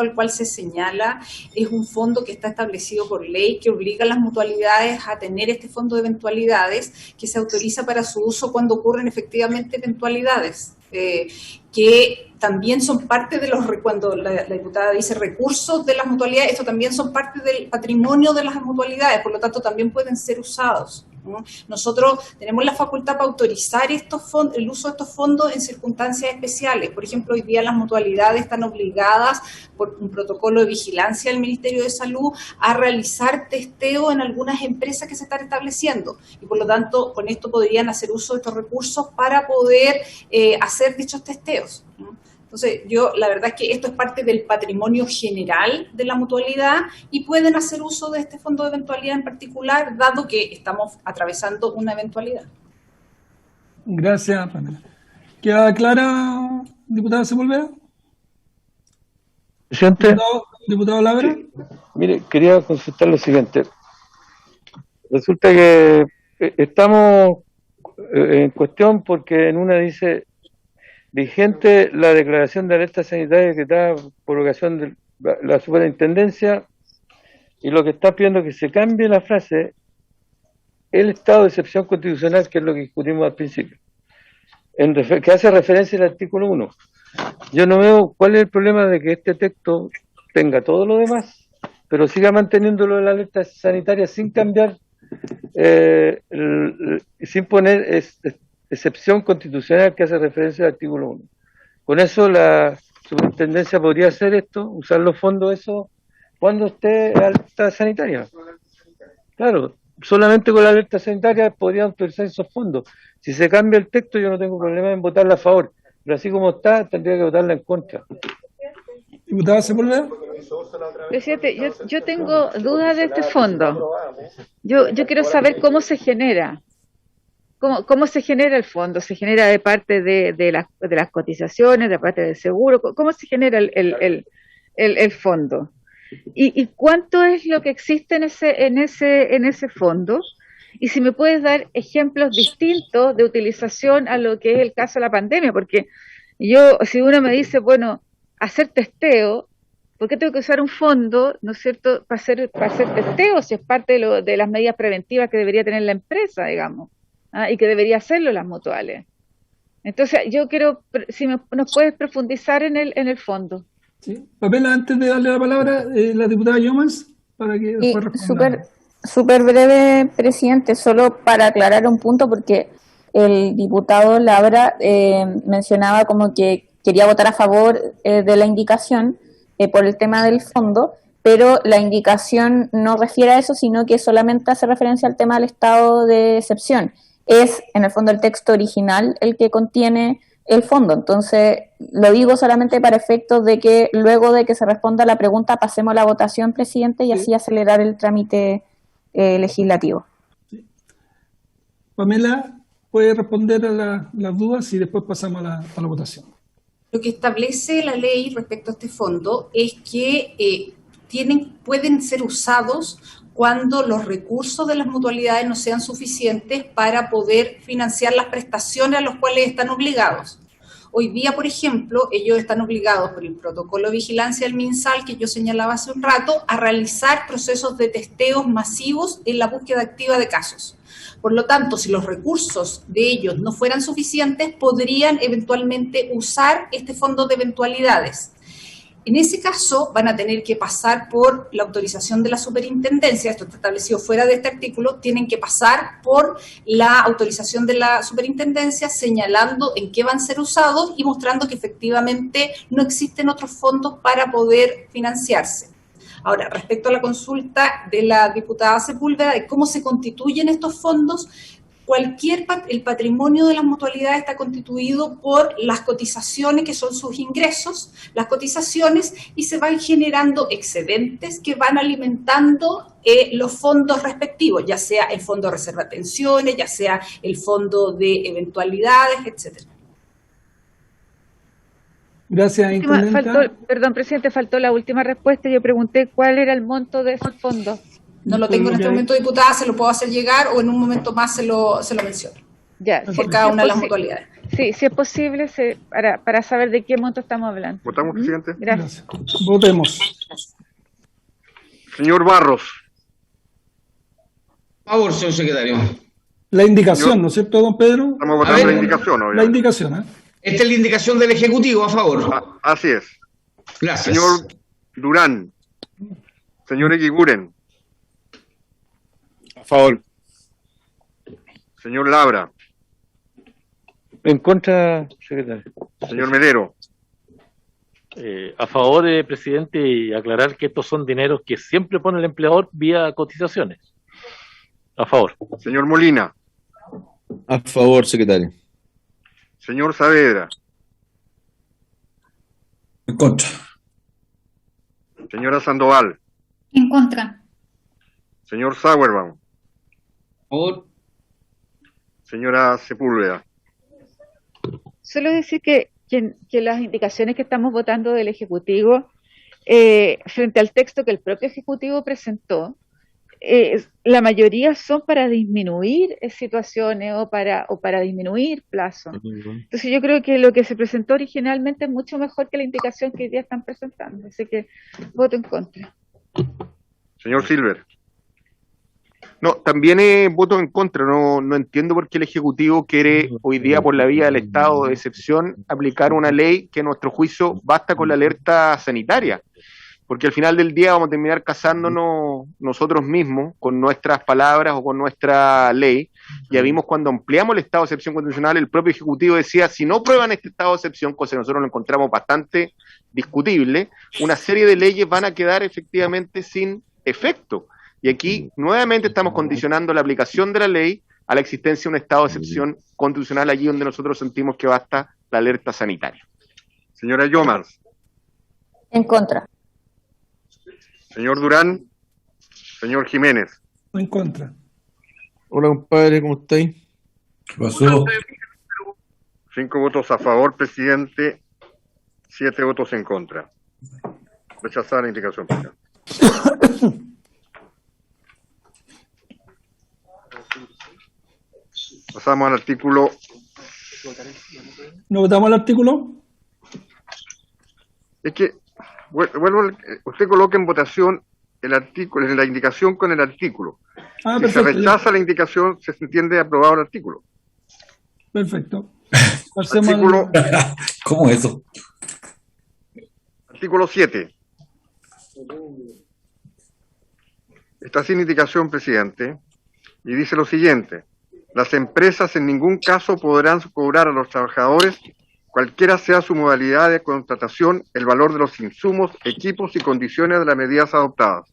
Speaker 11: al cual se señala es un fondo que está establecido por ley, que obliga a las mutualidades a tener este fondo de eventualidades, que se autoriza para su uso cuando ocurren efectivamente eventualidades. que también son parte de los, cuando la diputada dice recursos de las mutualidades, esto también son parte del patrimonio de las mutualidades, por lo tanto también pueden ser usados, ¿no? Nosotros tenemos la facultad para autorizar estos fondos, el uso de estos fondos en circunstancias especiales. Por ejemplo, hoy día las mutualidades están obligadas por un protocolo de vigilancia del Ministerio de Salud a realizar testeo en algunas empresas que se están estableciendo y por lo tanto con esto podrían hacer uso de estos recursos para poder hacer dichos testeos, ¿no? Entonces, la verdad es que esto es parte del patrimonio general de la mutualidad y pueden hacer uso de este fondo de eventualidad en particular, dado que estamos atravesando una eventualidad.
Speaker 1: Gracias, Pamela. ¿Queda clara, diputada Sepúlveda?
Speaker 5: Presidente.
Speaker 1: Diputado Labra.
Speaker 5: Sí. Mire, quería consultar lo siguiente. Resulta que estamos en cuestión porque en una dice vigente la declaración de alerta sanitaria que da por ocasión de la superintendencia, y lo que está pidiendo que se cambie la frase el estado de excepción constitucional, que es lo que discutimos al principio, que hace referencia al artículo 1. Yo no veo cuál es el problema de que este texto tenga todo lo demás, pero siga manteniendo lo de la alerta sanitaria sin cambiar, sin poner excepción constitucional que hace referencia al artículo 1. Con eso la superintendencia podría hacer esto, usar los fondos esos cuando esté alerta sanitaria. Claro, solamente con la alerta sanitaria podrían utilizar esos fondos. Si se cambia el texto yo no tengo problema en votarla a favor, pero así como está tendría que votarla en contra.
Speaker 1: Diputada Sepúlveda.
Speaker 10: Presidente, yo tengo dudas de este fondo. Yo quiero saber cómo se genera. ¿Cómo se genera el fondo? ¿Se genera de parte de las cotizaciones, de parte del seguro? ¿Cómo se genera el fondo? ¿Y cuánto es lo que existe en ese fondo? Y si me puedes dar ejemplos distintos de utilización a lo que es el caso de la pandemia, porque si uno me dice, bueno, hacer testeo, ¿por qué tengo que usar un fondo, no es cierto, para hacer testeo si es parte de las medidas preventivas que debería tener la empresa, digamos? Y que debería hacerlo las mutuales. Entonces, yo quiero, si nos puedes profundizar en el fondo.
Speaker 1: Sí. Pamela, antes de darle la palabra, la diputada Yomans, para que después responda.
Speaker 7: Súper breve, presidente, solo para aclarar un punto, porque el diputado Labra mencionaba como que quería votar a favor de la indicación por el tema del fondo, pero la indicación no refiere a eso, sino que solamente hace referencia al tema del estado de excepción. Es, en el fondo, el texto original el que contiene el fondo. Entonces, lo digo solamente para efectos de que luego de que se responda la pregunta pasemos a la votación, presidente, y así acelerar el trámite legislativo.
Speaker 1: Sí. Pamela, puede responder a las dudas y después pasamos a la votación.
Speaker 11: Lo que establece la ley respecto a este fondo es que pueden ser usados cuando los recursos de las mutualidades no sean suficientes para poder financiar las prestaciones a las cuales están obligados. Hoy día, por ejemplo, ellos están obligados por el protocolo de vigilancia del MinSal, que yo señalaba hace un rato, a realizar procesos de testeos masivos en la búsqueda activa de casos. Por lo tanto, si los recursos de ellos no fueran suficientes, podrían eventualmente usar este fondo de eventualidades. En ese caso, van a tener que pasar por la autorización de la superintendencia, esto está establecido fuera de este artículo, tienen que pasar por la autorización de la superintendencia señalando en qué van a ser usados y mostrando que efectivamente no existen otros fondos para poder financiarse. Ahora, respecto a la consulta de la diputada Sepúlveda de cómo se constituyen estos fondos, el patrimonio de las mutualidades está constituido por las cotizaciones, que son sus ingresos, las cotizaciones, y se van generando excedentes que van alimentando los fondos respectivos, ya sea el fondo de reserva de pensiones, ya sea el fondo de eventualidades, etcétera.
Speaker 1: Gracias, intendenta.
Speaker 10: Perdón, presidente, faltó la última respuesta. Yo pregunté cuál era el monto de esos fondos.
Speaker 11: No lo tengo en este momento, diputada, se lo puedo hacer llegar o en un momento más se lo menciono.
Speaker 10: Ya,
Speaker 11: por cada una de las mutualidades.
Speaker 10: Sí, si es posible, para saber de qué monto estamos hablando.
Speaker 4: ¿Votamos, presidente?
Speaker 10: Gracias.
Speaker 1: Votemos.
Speaker 4: Señor Barros.
Speaker 15: Por favor, señor secretario.
Speaker 1: La indicación, ¿no es cierto, don Pedro?
Speaker 4: Estamos votando la indicación, obviamente.
Speaker 1: La indicación,
Speaker 15: Esta es la indicación del Ejecutivo, a favor.
Speaker 4: Así es.
Speaker 15: Gracias.
Speaker 4: Señor Durán. Señor Eguiguren.
Speaker 13: A favor.
Speaker 4: Señor Labra.
Speaker 5: En contra, secretario.
Speaker 4: Señor Melero.
Speaker 16: A favor, presidente, y aclarar que estos son dineros que siempre pone el empleador vía cotizaciones. A favor.
Speaker 4: Señor Molina.
Speaker 13: A favor, secretario.
Speaker 4: Señor Saavedra.
Speaker 3: En contra.
Speaker 4: Señora Sandoval.
Speaker 6: En contra.
Speaker 4: Señor Sauerbaum.
Speaker 13: A favor.
Speaker 4: Señora Sepúlveda.
Speaker 10: Solo decir que las indicaciones que estamos votando del Ejecutivo, frente al texto que el propio Ejecutivo presentó, la mayoría son para disminuir situaciones o para disminuir plazos. Entonces yo creo que lo que se presentó originalmente es mucho mejor que la indicación que hoy día están presentando. Así que voto en contra.
Speaker 4: Señor Silver.
Speaker 14: No, también voto en contra. No entiendo por qué el Ejecutivo quiere hoy día, por la vía del estado de excepción, aplicar una ley que a nuestro juicio basta con la alerta sanitaria. Porque al final del día vamos a terminar casándonos nosotros mismos con nuestras palabras o con nuestra ley. Ya vimos cuando ampliamos el estado de excepción constitucional, el propio Ejecutivo decía, si no prueban este estado de excepción, cosa que nosotros lo encontramos bastante discutible, una serie de leyes van a quedar efectivamente sin efecto. Y aquí nuevamente estamos condicionando la aplicación de la ley a la existencia de un estado de excepción constitucional allí donde nosotros sentimos que basta la alerta sanitaria.
Speaker 4: Señora Yomars.
Speaker 7: En contra.
Speaker 4: Señor Durán. Señor Jiménez.
Speaker 1: En contra.
Speaker 13: Hola, compadre, ¿cómo estáis?
Speaker 3: ¿Qué pasó?
Speaker 4: 5 votos a favor, presidente. 7 votos en contra. Rechazada la indicación, presidente. Pasamos al artículo.
Speaker 1: ¿No votamos el artículo?
Speaker 4: Es que, usted coloca en votación el artículo, la indicación con el artículo. Si
Speaker 1: perfecto,
Speaker 4: se rechaza la indicación, se entiende aprobado el artículo.
Speaker 1: Perfecto.
Speaker 4: Artículo,
Speaker 3: ¿Cómo es eso?
Speaker 4: artículo 7. Está sin indicación, presidente, y dice lo siguiente. Las empresas en ningún caso podrán cobrar a los trabajadores, cualquiera sea su modalidad de contratación, el valor de los insumos, equipos y condiciones de las medidas adoptadas.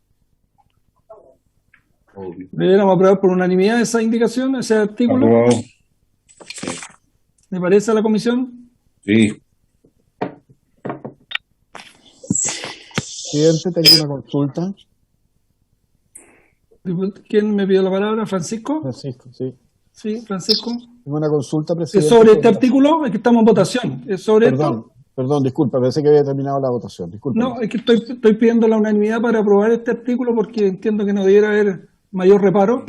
Speaker 1: Deberíamos aprobar por unanimidad esa indicación, ese artículo.
Speaker 3: Aprobado.
Speaker 1: ¿Le parece a la comisión?
Speaker 3: Sí.
Speaker 9: Presidente, tengo una consulta.
Speaker 1: ¿Quién me pidió la palabra? ¿Francisco?
Speaker 9: Francisco, sí.
Speaker 1: Sí, Francisco.
Speaker 9: Tengo una consulta,
Speaker 1: ¿Es
Speaker 9: presidente.
Speaker 1: sobre este artículo? Es que estamos en votación. ¿Es sobre esto?
Speaker 9: Perdón, disculpa, pensé que había terminado la votación. Disculpa.
Speaker 1: No, es que estoy pidiendo la unanimidad para aprobar este artículo porque entiendo que no debiera haber mayor reparo.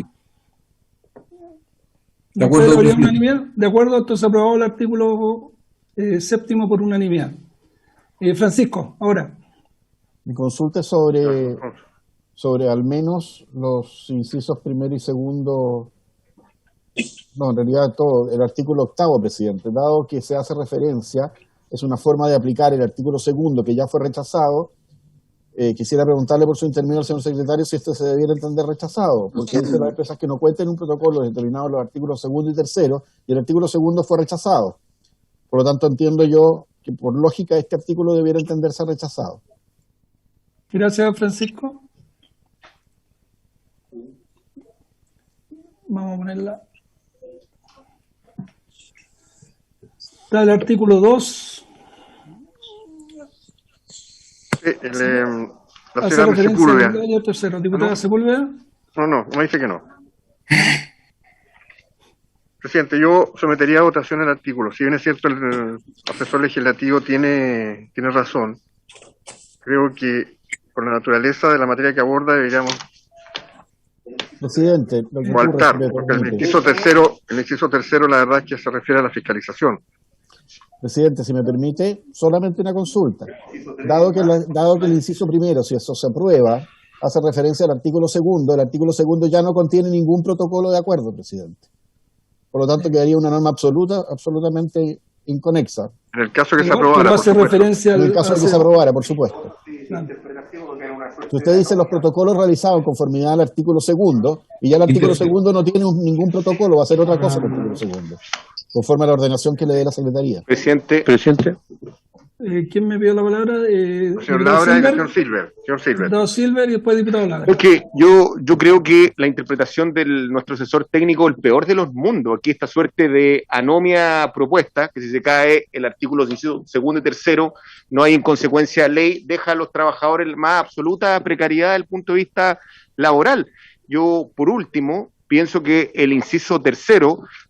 Speaker 3: De acuerdo,
Speaker 1: ¿Habría unanimidad? De acuerdo, entonces aprobado el artículo 7º por unanimidad. Francisco, ahora.
Speaker 9: Mi consulta es sobre al menos los incisos primero y segundo. No, en realidad todo, el artículo 8º, presidente, dado que se hace referencia, es una forma de aplicar el artículo 2º que ya fue rechazado. Quisiera preguntarle por su intermedio al señor secretario si esto se debiera entender rechazado, porque dice las empresas que no cuenten un protocolo determinado en los artículos 2º y 3º, y el artículo 2º fue rechazado. Por lo tanto, entiendo yo que por lógica este artículo debiera entenderse rechazado.
Speaker 1: Gracias, Francisco. Vamos a ponerla. Está el artículo 2.
Speaker 4: La señora Sepúlveda.
Speaker 1: Tercero. ¿Diputada Sepúlveda?
Speaker 4: No dice que no. Presidente, yo sometería a votación el artículo. Si bien es cierto, el asesor legislativo tiene razón, creo que por la naturaleza de la materia que aborda deberíamos
Speaker 9: Presidente,
Speaker 4: faltar, porque el inciso tercero la verdad es que se refiere a la fiscalización.
Speaker 9: Presidente, si me permite, solamente una consulta. Dado que el inciso primero, si eso se aprueba, hace referencia al artículo 2º, el artículo 2º ya no contiene ningún protocolo de acuerdo, presidente. Por lo tanto, quedaría una norma absolutamente inconexa.
Speaker 4: En el caso que se aprobara,
Speaker 1: por referencia
Speaker 9: en el caso de que se aprobara, por supuesto. Si usted dice los protocolos realizados en conformidad al artículo 2, y ya el artículo 2 no tiene ningún protocolo, va a ser otra cosa el artículo 2, conforme a la ordenación que le dé la Secretaría.
Speaker 14: Presidente.
Speaker 1: ¿Quién me pidió la palabra?
Speaker 4: Señor Laura y el señor Silver.
Speaker 1: Diputado Silver y después diputado Laura.
Speaker 14: Porque yo creo que la interpretación de nuestro asesor técnico es el peor de los mundos. Aquí esta suerte de anomia propuesta, que si se cae el artículo 2 y 3, no hay en consecuencia ley, deja a los trabajadores en más absoluta precariedad desde el punto de vista laboral. Yo, por último, pienso que el inciso 3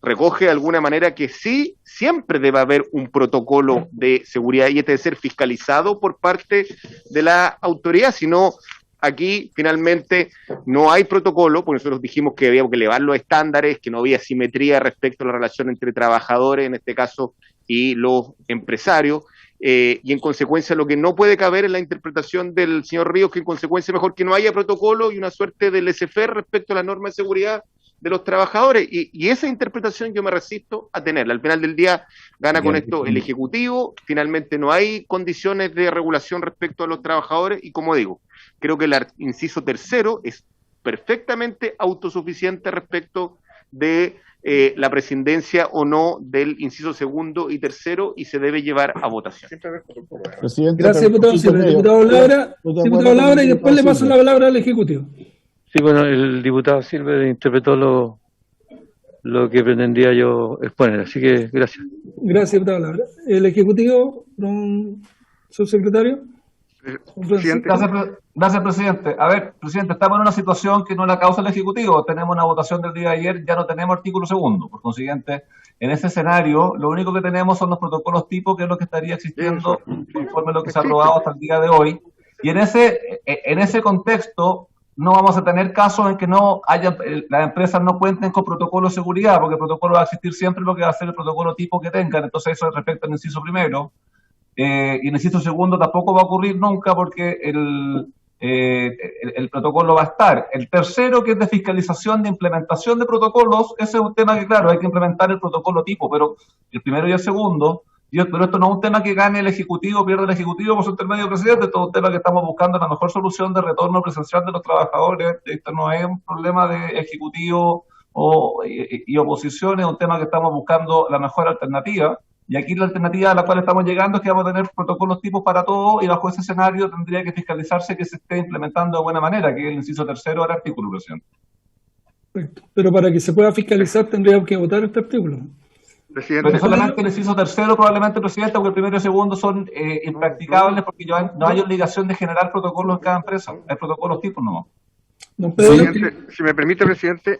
Speaker 14: recoge de alguna manera que sí, siempre debe haber un protocolo de seguridad y este debe ser fiscalizado por parte de la autoridad, si no, aquí finalmente no hay protocolo, porque nosotros dijimos que había que elevar los estándares, que no había simetría respecto a la relación entre trabajadores, en este caso, y los empresarios, y en consecuencia lo que no puede caber en la interpretación del señor Ríos, que en consecuencia mejor que no haya protocolo y una suerte del laissez-faire respecto a las normas de seguridad de los trabajadores, y esa interpretación yo me resisto a tenerla. Al final del día gana con esto el Ejecutivo, finalmente no hay condiciones de regulación respecto a los trabajadores, y como digo, creo que el inciso 3 es perfectamente autosuficiente respecto de la prescindencia o no del inciso 2 y 3 y se debe llevar a votación.
Speaker 9: Presidente,
Speaker 1: gracias, diputado Silver. Diputado Laura, y después le paso la palabra al Ejecutivo.
Speaker 5: Sí, bueno, el diputado Silver interpretó lo que pretendía yo exponer, así que gracias.
Speaker 1: Gracias, diputado Laura. El Ejecutivo, don subsecretario.
Speaker 8: Gracias, presidente. A ver, presidente, estamos en una situación que no la causa el Ejecutivo. Tenemos una votación del día de ayer, ya no tenemos artículo 2. Por consiguiente, en ese escenario, lo único que tenemos son los protocolos tipo, que es lo que estaría existiendo conforme a lo que se ha aprobado hasta el día de hoy. Y en ese contexto, no vamos a tener casos en que no haya, las empresas no cuenten con protocolo de seguridad, porque el protocolo va a existir siempre, lo que va a ser el protocolo tipo que tengan. Entonces, eso respecto al inciso 1. Y en el inciso 2 tampoco va a ocurrir nunca, porque el protocolo va a estar. El 3, que es de fiscalización de implementación de protocolos, ese es un tema que, claro, hay que implementar el protocolo tipo, pero el 1 y el 2, pero esto no es un tema que gane el Ejecutivo, pierde el Ejecutivo por su intermedio, presidente. Esto es un tema que estamos buscando la mejor solución de retorno presencial de los trabajadores. Esto no es un problema de Ejecutivo y oposición, es un tema que estamos buscando la mejor alternativa. Y aquí la alternativa a la cual estamos llegando es que vamos a tener protocolos tipos para todo, y bajo ese escenario tendría que fiscalizarse que se esté implementando de buena manera, que es el inciso 3 del artículo, presidente.
Speaker 1: Perfecto. Pero para que se pueda fiscalizar tendríamos que votar este artículo.
Speaker 4: Presidente,
Speaker 8: pero solamente el inciso 3, probablemente, presidente, porque el 1 y el 2 son impracticables, porque no hay obligación de generar protocolos en cada empresa. Hay protocolos tipos, no.
Speaker 4: Presidente, si me permite, presidente,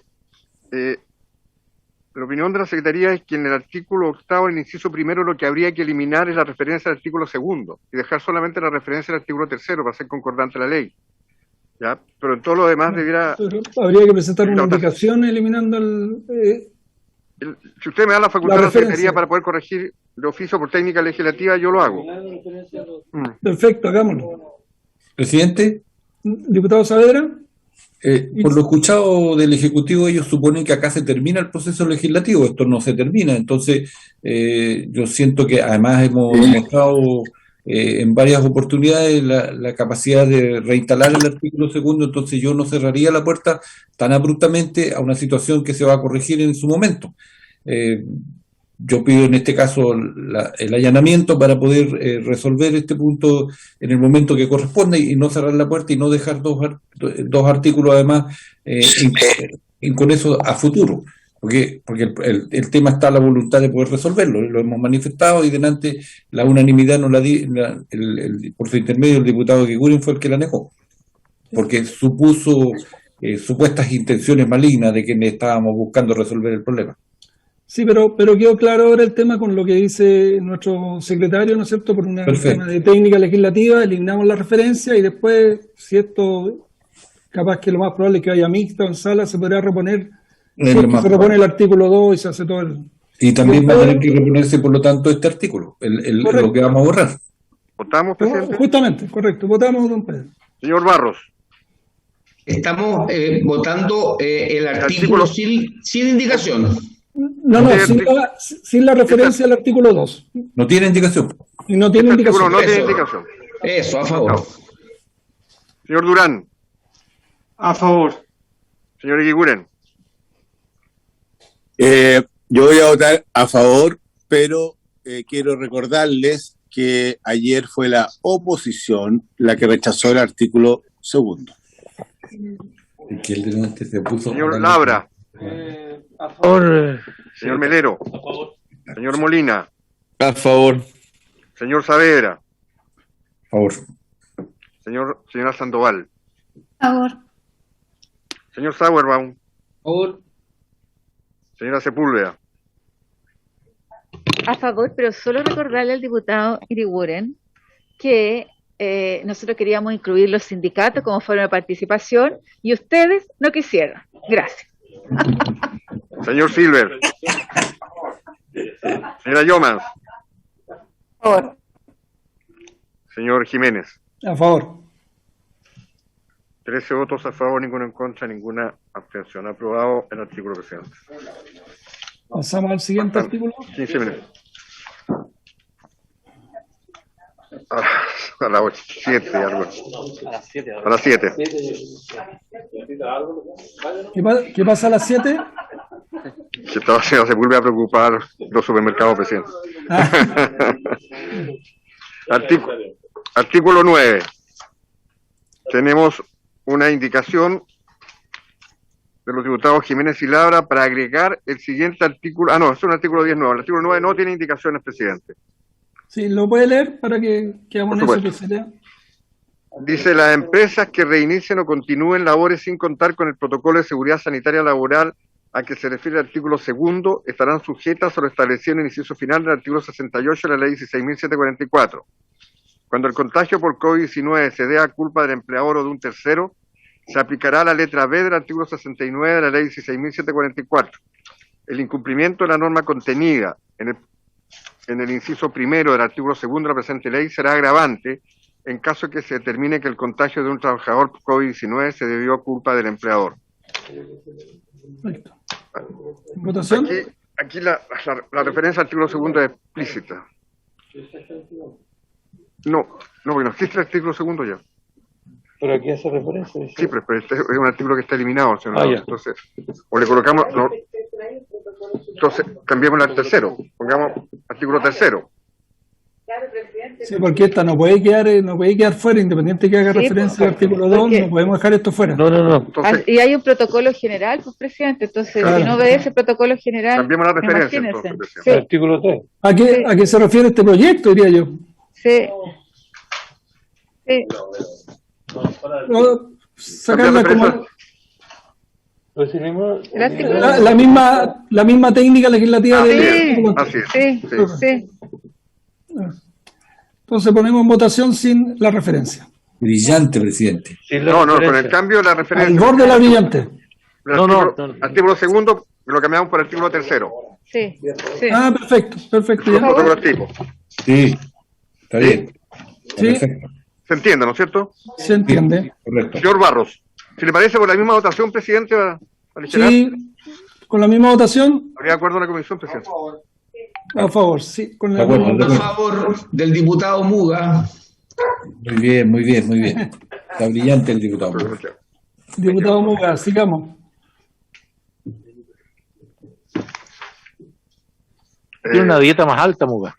Speaker 4: la opinión de la Secretaría es que en el artículo 8, el inciso 1, lo que habría que eliminar es la referencia al artículo 2 y dejar solamente la referencia al artículo 3 para ser concordante la ley. ¿Ya? Pero en todo lo demás debiera...
Speaker 1: Habría que presentar una indicación eliminando
Speaker 4: si usted me da la facultad de la Secretaría para poder corregir de oficio por técnica legislativa, yo lo hago.
Speaker 1: Perfecto, hagámoslo.
Speaker 3: Presidente.
Speaker 1: Diputado Saavedra.
Speaker 3: Por lo escuchado del Ejecutivo, ellos suponen que acá se termina el proceso legislativo. Esto no se termina. Entonces, yo siento que además hemos demostrado en varias oportunidades la capacidad de reinstalar el artículo 2. Entonces, yo no cerraría la puerta tan abruptamente a una situación que se va a corregir en su momento. Yo pido en este caso el allanamiento para poder resolver este punto en el momento que corresponde y no cerrar la puerta y no dejar dos artículos además con eso a futuro, porque el tema está a la voluntad de poder resolverlo, lo hemos manifestado y delante la unanimidad no por su intermedio el diputado Kikurin fue el que la negó, porque supuso supuestas intenciones malignas de quienes estábamos buscando resolver el problema.
Speaker 1: Sí, pero quedó claro ahora el tema con lo que dice nuestro secretario, ¿no es cierto? Por un tema de técnica legislativa, eliminamos la referencia y después, si esto, capaz que lo más probable es que haya mixta o en sala, se podrá reponer, se repone el artículo 2 y se hace todo el...
Speaker 3: Y también va a tener que reponerse, por lo tanto, este artículo, lo que vamos a borrar.
Speaker 4: ¿Votamos, presidente?
Speaker 1: Justamente, correcto, votamos, don Pedro.
Speaker 4: Señor Barros.
Speaker 15: Estamos votando el artículo sin indicación.
Speaker 1: No, sin la referencia al artículo 2.
Speaker 3: No tiene indicación.
Speaker 1: Y no tiene indicación.
Speaker 4: No tiene indicación.
Speaker 15: Eso, a favor.
Speaker 4: Señor Durán.
Speaker 17: A favor.
Speaker 4: Señor Eguiguren.
Speaker 18: Yo voy a votar a favor, pero quiero recordarles que ayer fue la oposición la que rechazó el artículo 2.
Speaker 3: Que el delante se puso.
Speaker 4: Señor Labra.
Speaker 5: A favor.
Speaker 4: Señor Melero.
Speaker 16: A favor.
Speaker 4: Señor Molina.
Speaker 13: A favor.
Speaker 4: Señor Saavedra.
Speaker 3: A favor.
Speaker 4: Señora Sandoval.
Speaker 6: A favor.
Speaker 4: Señor Sauerbaum.
Speaker 17: A favor.
Speaker 4: Señora Sepúlveda.
Speaker 10: A favor, pero solo recordarle al diputado Irigoyen que nosotros queríamos incluir los sindicatos como forma de participación y ustedes no quisieron. Gracias.
Speaker 4: Señor Silver. Señora Yomans.
Speaker 7: A favor.
Speaker 4: Señor Jiménez.
Speaker 1: A favor.
Speaker 4: 13 votos a favor, ninguno en contra, ninguna abstención. Aprobado el artículo, presidente.
Speaker 1: Pasamos al siguiente artículo.
Speaker 4: 15 minutos. A las 7 y algo. A las 7.
Speaker 1: ¿Qué pasa a las 7?
Speaker 4: Se vuelve a preocupar los supermercados, presidente. Artículo 9. Tenemos una indicación de los diputados Jiménez y Labra para agregar el siguiente artículo. Es un artículo 10 nuevo. El artículo 9 no tiene indicaciones, presidente.
Speaker 1: Sí, lo puede leer para que quedamos en eso que sería.
Speaker 4: Dice: las empresas que reinicien o continúen labores sin contar con el protocolo de seguridad sanitaria laboral a que se refiere el artículo 2 estarán sujetas a lo establecido en el inciso final del artículo 68 de la ley 16.744. Cuando el contagio por COVID-19 se dé a culpa del empleador o de un tercero, se aplicará la letra B del artículo 69 de la ley 16.744. El incumplimiento de la norma contenida en el inciso primero del artículo 2 de la presente ley será agravante en caso que se determine que el contagio de un trabajador por COVID-19 se debió a culpa del empleador.
Speaker 1: ¿Votación?
Speaker 4: Aquí la referencia al artículo 2 es explícita. No, porque no existe el artículo 2 ya.
Speaker 5: ¿Pero aquí hace referencia?
Speaker 4: Sí, pero este es un artículo que está eliminado, señor.
Speaker 5: Ya.
Speaker 4: Entonces, o le colocamos... No, entonces, cambiemos al tercero. Pongamos artículo 3.
Speaker 1: Sí, porque esta no puede quedar fuera, independiente que haga referencia al artículo 2, no podemos dejar esto fuera.
Speaker 5: No.
Speaker 4: Entonces,
Speaker 10: Y hay un protocolo general, pues, presidente. Entonces,
Speaker 1: claro,
Speaker 10: si no obedece el protocolo general,
Speaker 4: cambiemos la referencia.
Speaker 10: imagínese.
Speaker 4: Entonces,
Speaker 10: Sí.
Speaker 5: El artículo 3.
Speaker 1: ¿A qué se refiere este proyecto, diría yo?
Speaker 10: Sí. Sí.
Speaker 1: Sacarla como
Speaker 10: El artículo
Speaker 1: la misma técnica legislativa del
Speaker 10: Sí,
Speaker 1: artículo.
Speaker 4: así es.
Speaker 10: sí.
Speaker 1: Entonces ponemos en votación sin la referencia.
Speaker 3: Brillante, presidente.
Speaker 4: No, con el cambio de la referencia.
Speaker 1: Al borde de la brillante.
Speaker 4: Artículo 2 lo cambiamos por artículo 3.
Speaker 10: Sí.
Speaker 1: Perfecto.
Speaker 4: Los
Speaker 1: Ya.
Speaker 4: protocolos tipo.
Speaker 3: Sí, está bien.
Speaker 1: Sí.
Speaker 3: Perfecto.
Speaker 4: ¿Se entiende, no es cierto?
Speaker 1: Se entiende.
Speaker 3: Correcto.
Speaker 4: Señor Barros, si le parece por la misma votación, presidente, para aligerar,
Speaker 1: Sí, con la misma votación,
Speaker 4: ¿habría acuerdo en la comisión, presidente?
Speaker 1: a favor, sí. Con la
Speaker 3: De acuerdo,
Speaker 1: misma
Speaker 3: de
Speaker 15: A
Speaker 1: votación.
Speaker 15: favor del diputado Muga.
Speaker 3: Muy bien. Está brillante el diputado.
Speaker 1: Diputado Muga, sigamos.
Speaker 16: Tiene una dieta más alta, Muga.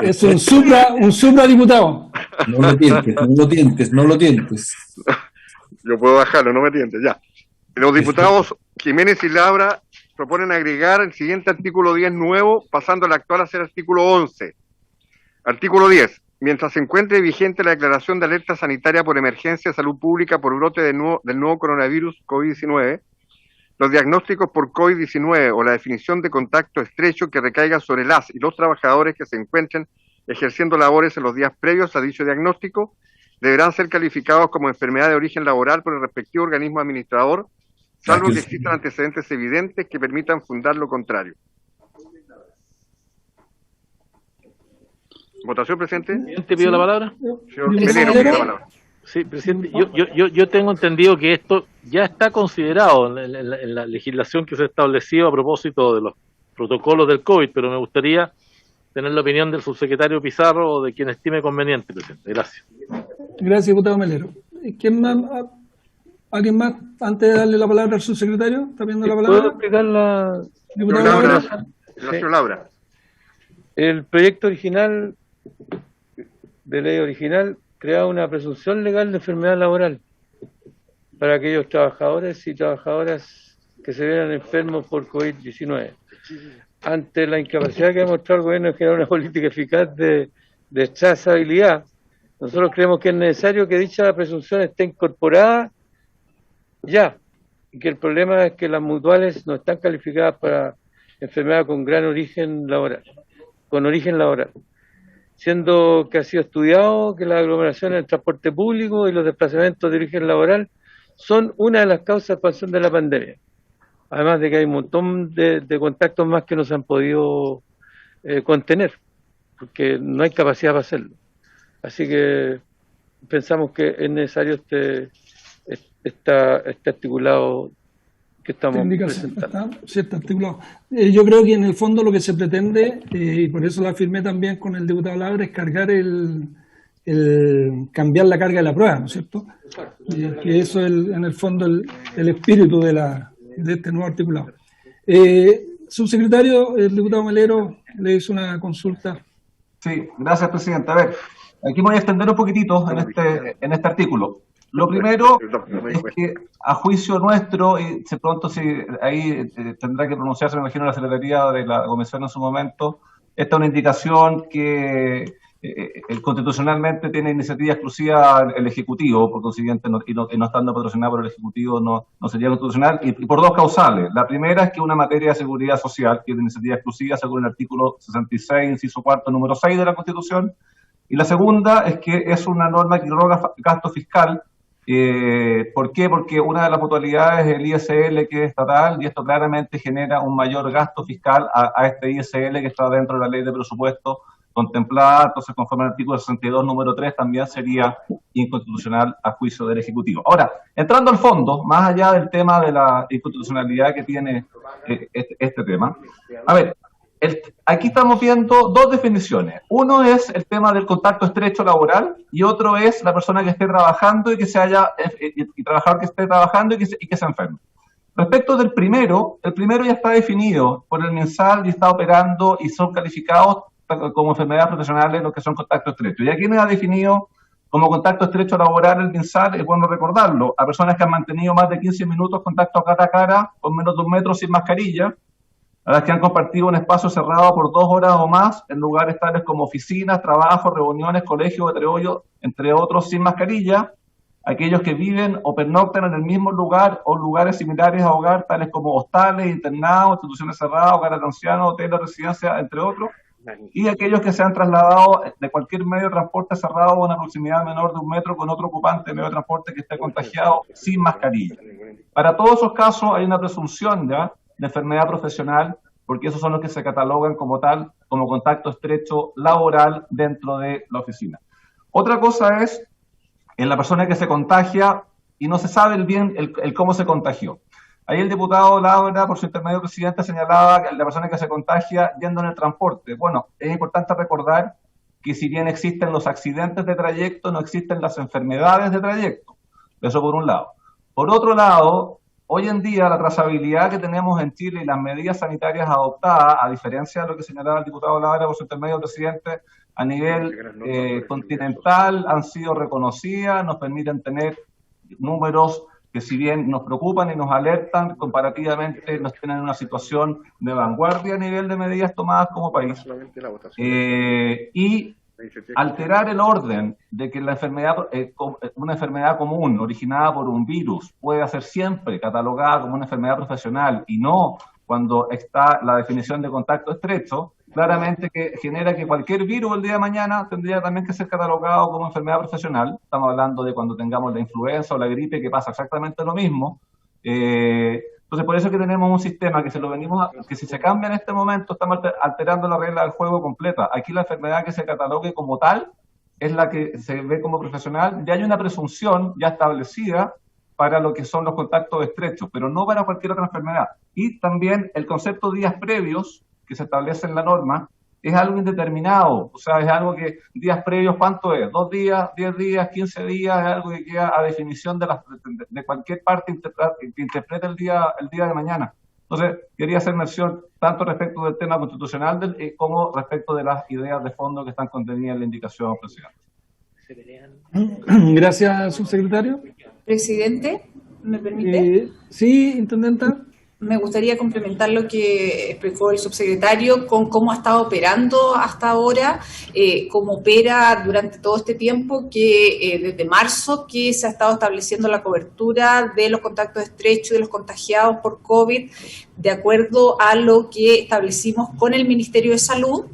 Speaker 1: Es un supradiputado.
Speaker 3: No lo tientes.
Speaker 4: Yo puedo bajarlo, no me tientes, ya. Los diputados Jiménez y Labra proponen agregar el siguiente artículo 10 nuevo, pasando el actual a ser artículo 11. Artículo 10. Mientras se encuentre vigente la declaración de alerta sanitaria por emergencia de salud pública por brote del nuevo coronavirus COVID-19, los diagnósticos por COVID-19 o la definición de contacto estrecho que recaiga sobre las y los trabajadores que se encuentren ejerciendo labores en los días previos a dicho diagnóstico deberán ser calificados como enfermedad de origen laboral por el respectivo organismo administrador, salvo que existan antecedentes evidentes que permitan fundar lo contrario. ¿Votación, presidente?
Speaker 16: ¿Quién te pidió la palabra?
Speaker 4: Señor Melero, pide la palabra.
Speaker 16: Sí, presidente, yo tengo entendido que esto ya está considerado en la legislación que se ha establecido a propósito de los protocolos del COVID, pero me gustaría tener la opinión del subsecretario Pizarro o de quien estime conveniente, presidente. Gracias.
Speaker 1: Gracias, diputado Melero. ¿Quién más? ¿Alguien más? Antes de darle la palabra al subsecretario, ¿está pidiendo la palabra?
Speaker 5: ¿Puedo explicar la
Speaker 14: Señor Laura.
Speaker 5: El proyecto original, de ley original, crea una presunción legal de enfermedad laboral para aquellos trabajadores y trabajadoras que se vieran enfermos por COVID-19. Ante la incapacidad que ha demostrado el gobierno de generar una política eficaz de trazabilidad, nosotros creemos que es necesario que dicha presunción esté incorporada ya, y que el problema es que las mutuales no están calificadas para enfermedad con gran origen laboral, siendo que ha sido estudiado que las aglomeraciones en el transporte público y los desplazamientos de origen laboral son una de las causas de expansión de la pandemia. Además de que hay un montón de contactos más que no se han podido contener, porque no hay capacidad para hacerlo. Así que pensamos que es necesario este articulado que estamos presentando.
Speaker 1: Sí, está articulado. Yo creo que en el fondo lo que se pretende, y por eso lo afirmé también con el diputado Laura, es cargar cambiar la carga de la prueba, ¿no es cierto? Que eso es en el fondo el espíritu de este nuevo articulado. Subsecretario, el diputado Melero le hizo una consulta.
Speaker 8: Sí, gracias, presidente. A ver, aquí me voy a extender un poquitito en este artículo. Lo primero es que a juicio nuestro, y pronto ahí tendrá que pronunciarse, me imagino, la Secretaría de la Comisión en su momento, esta es una indicación que constitucionalmente tiene iniciativa exclusiva el Ejecutivo, por consiguiente, y no estando patrocinada por el Ejecutivo no sería constitucional, y por dos causales. La primera es que una materia de seguridad social tiene iniciativa exclusiva según el artículo 66, inciso cuarto, número 6 de la Constitución, y la segunda es que es una norma que roga gasto fiscal. ¿Por qué? Porque una de las mutualidades es el ISL, que es estatal, y esto claramente genera un mayor gasto fiscal a este ISL que está dentro de la ley de presupuesto contemplada. Entonces, conforme al artículo 62, número 3, también sería inconstitucional a juicio del Ejecutivo. Ahora, entrando al fondo, más allá del tema de la inconstitucionalidad que tiene este tema, a ver, aquí estamos viendo dos definiciones. Uno es el tema del contacto estrecho laboral y otro es la persona que esté trabajando y trabajador que esté trabajando y que se enferme. Respecto del primero, el primero ya está definido por el MinSal y está operando y son calificados como enfermedades profesionales los que son contacto estrecho. Y aquí me ha definido como contacto estrecho laboral el MinSal, es bueno recordarlo, a personas que han mantenido más de 15 minutos contacto cara a cara con menos de 1 metro sin mascarilla, a las que han compartido un espacio cerrado por 2 horas o más en lugares tales como oficinas, trabajos, reuniones, colegios, entre otros, sin mascarilla, aquellos que viven o pernoctan en el mismo lugar o lugares similares a hogar, tales como hostales, internados, instituciones cerradas, hogares de ancianos, hoteles, residencias, entre otros, y aquellos que se han trasladado de cualquier medio de transporte cerrado a una proximidad menor de 1 metro con otro ocupante de medio de transporte que esté contagiado sin mascarilla. Para todos esos casos hay una presunción ya de enfermedad profesional, porque esos son los que se catalogan como tal, como contacto estrecho laboral dentro de la oficina. Otra cosa es en la persona que se contagia y no se sabe bien el cómo se contagió. Ahí el diputado Laura, por su intermedio presidente, señalaba que la persona que se contagia yendo en el transporte. Bueno, es importante recordar que si bien existen los accidentes de trayecto, no existen las enfermedades de trayecto. Eso por un lado. Por otro lado, hoy en día la trazabilidad que tenemos en Chile y las medidas sanitarias adoptadas, a diferencia de lo que señalaba el diputado Laura por su intermedio presidente, a nivel continental han sido reconocidas, nos permiten tener números que si bien nos preocupan y nos alertan, comparativamente nos tienen en una situación de vanguardia a nivel de medidas tomadas como país. Y alterar el orden de que la enfermedad, una enfermedad común originada por un virus puede ser siempre catalogada como una enfermedad profesional y no cuando está la definición de contacto estrecho, claramente que genera que cualquier virus el día de mañana tendría también que ser catalogado como enfermedad profesional. Estamos hablando de cuando tengamos la influenza o la gripe, que pasa exactamente lo mismo. Entonces, por eso es que tenemos un sistema que que si se cambia en este momento, estamos alterando la regla del juego completa. Aquí la enfermedad que se catalogue como tal es la que se ve como profesional, y hay una presunción ya establecida para lo que son los contactos estrechos, pero no para cualquier otra enfermedad. Y también el concepto de días previos que se establece en la norma es algo indeterminado, o sea, es algo que días previos, ¿cuánto es? 2 días, 10 días, 15 días, es algo que queda a definición de cualquier parte que interprete el día de mañana. Entonces, quería hacer mención tanto respecto del tema constitucional como respecto de las ideas de fondo que están contenidas en la indicación, presidente.
Speaker 1: Gracias, subsecretario.
Speaker 11: Presidente, ¿me permite?
Speaker 1: Sí, intendenta.
Speaker 11: Me gustaría complementar lo que explicó el subsecretario con cómo ha estado operando hasta ahora, cómo opera durante todo este tiempo, que desde marzo que se ha estado estableciendo la cobertura de los contactos estrechos y de los contagiados por COVID, de acuerdo a lo que establecimos con el Ministerio de Salud.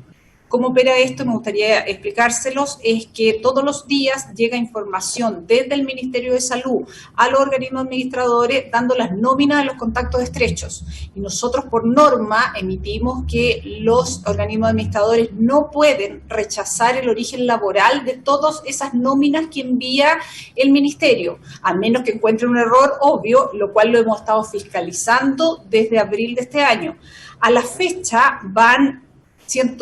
Speaker 11: ¿Cómo opera esto? Me gustaría explicárselos. Es que todos los días llega información desde el Ministerio de Salud a los organismos administradores dando las nóminas de los contactos estrechos. Y nosotros por norma emitimos que los organismos administradores no pueden rechazar el origen laboral de todas esas nóminas que envía el Ministerio, a menos que encuentren un error obvio, lo cual lo hemos estado fiscalizando desde abril de este año. A la fecha van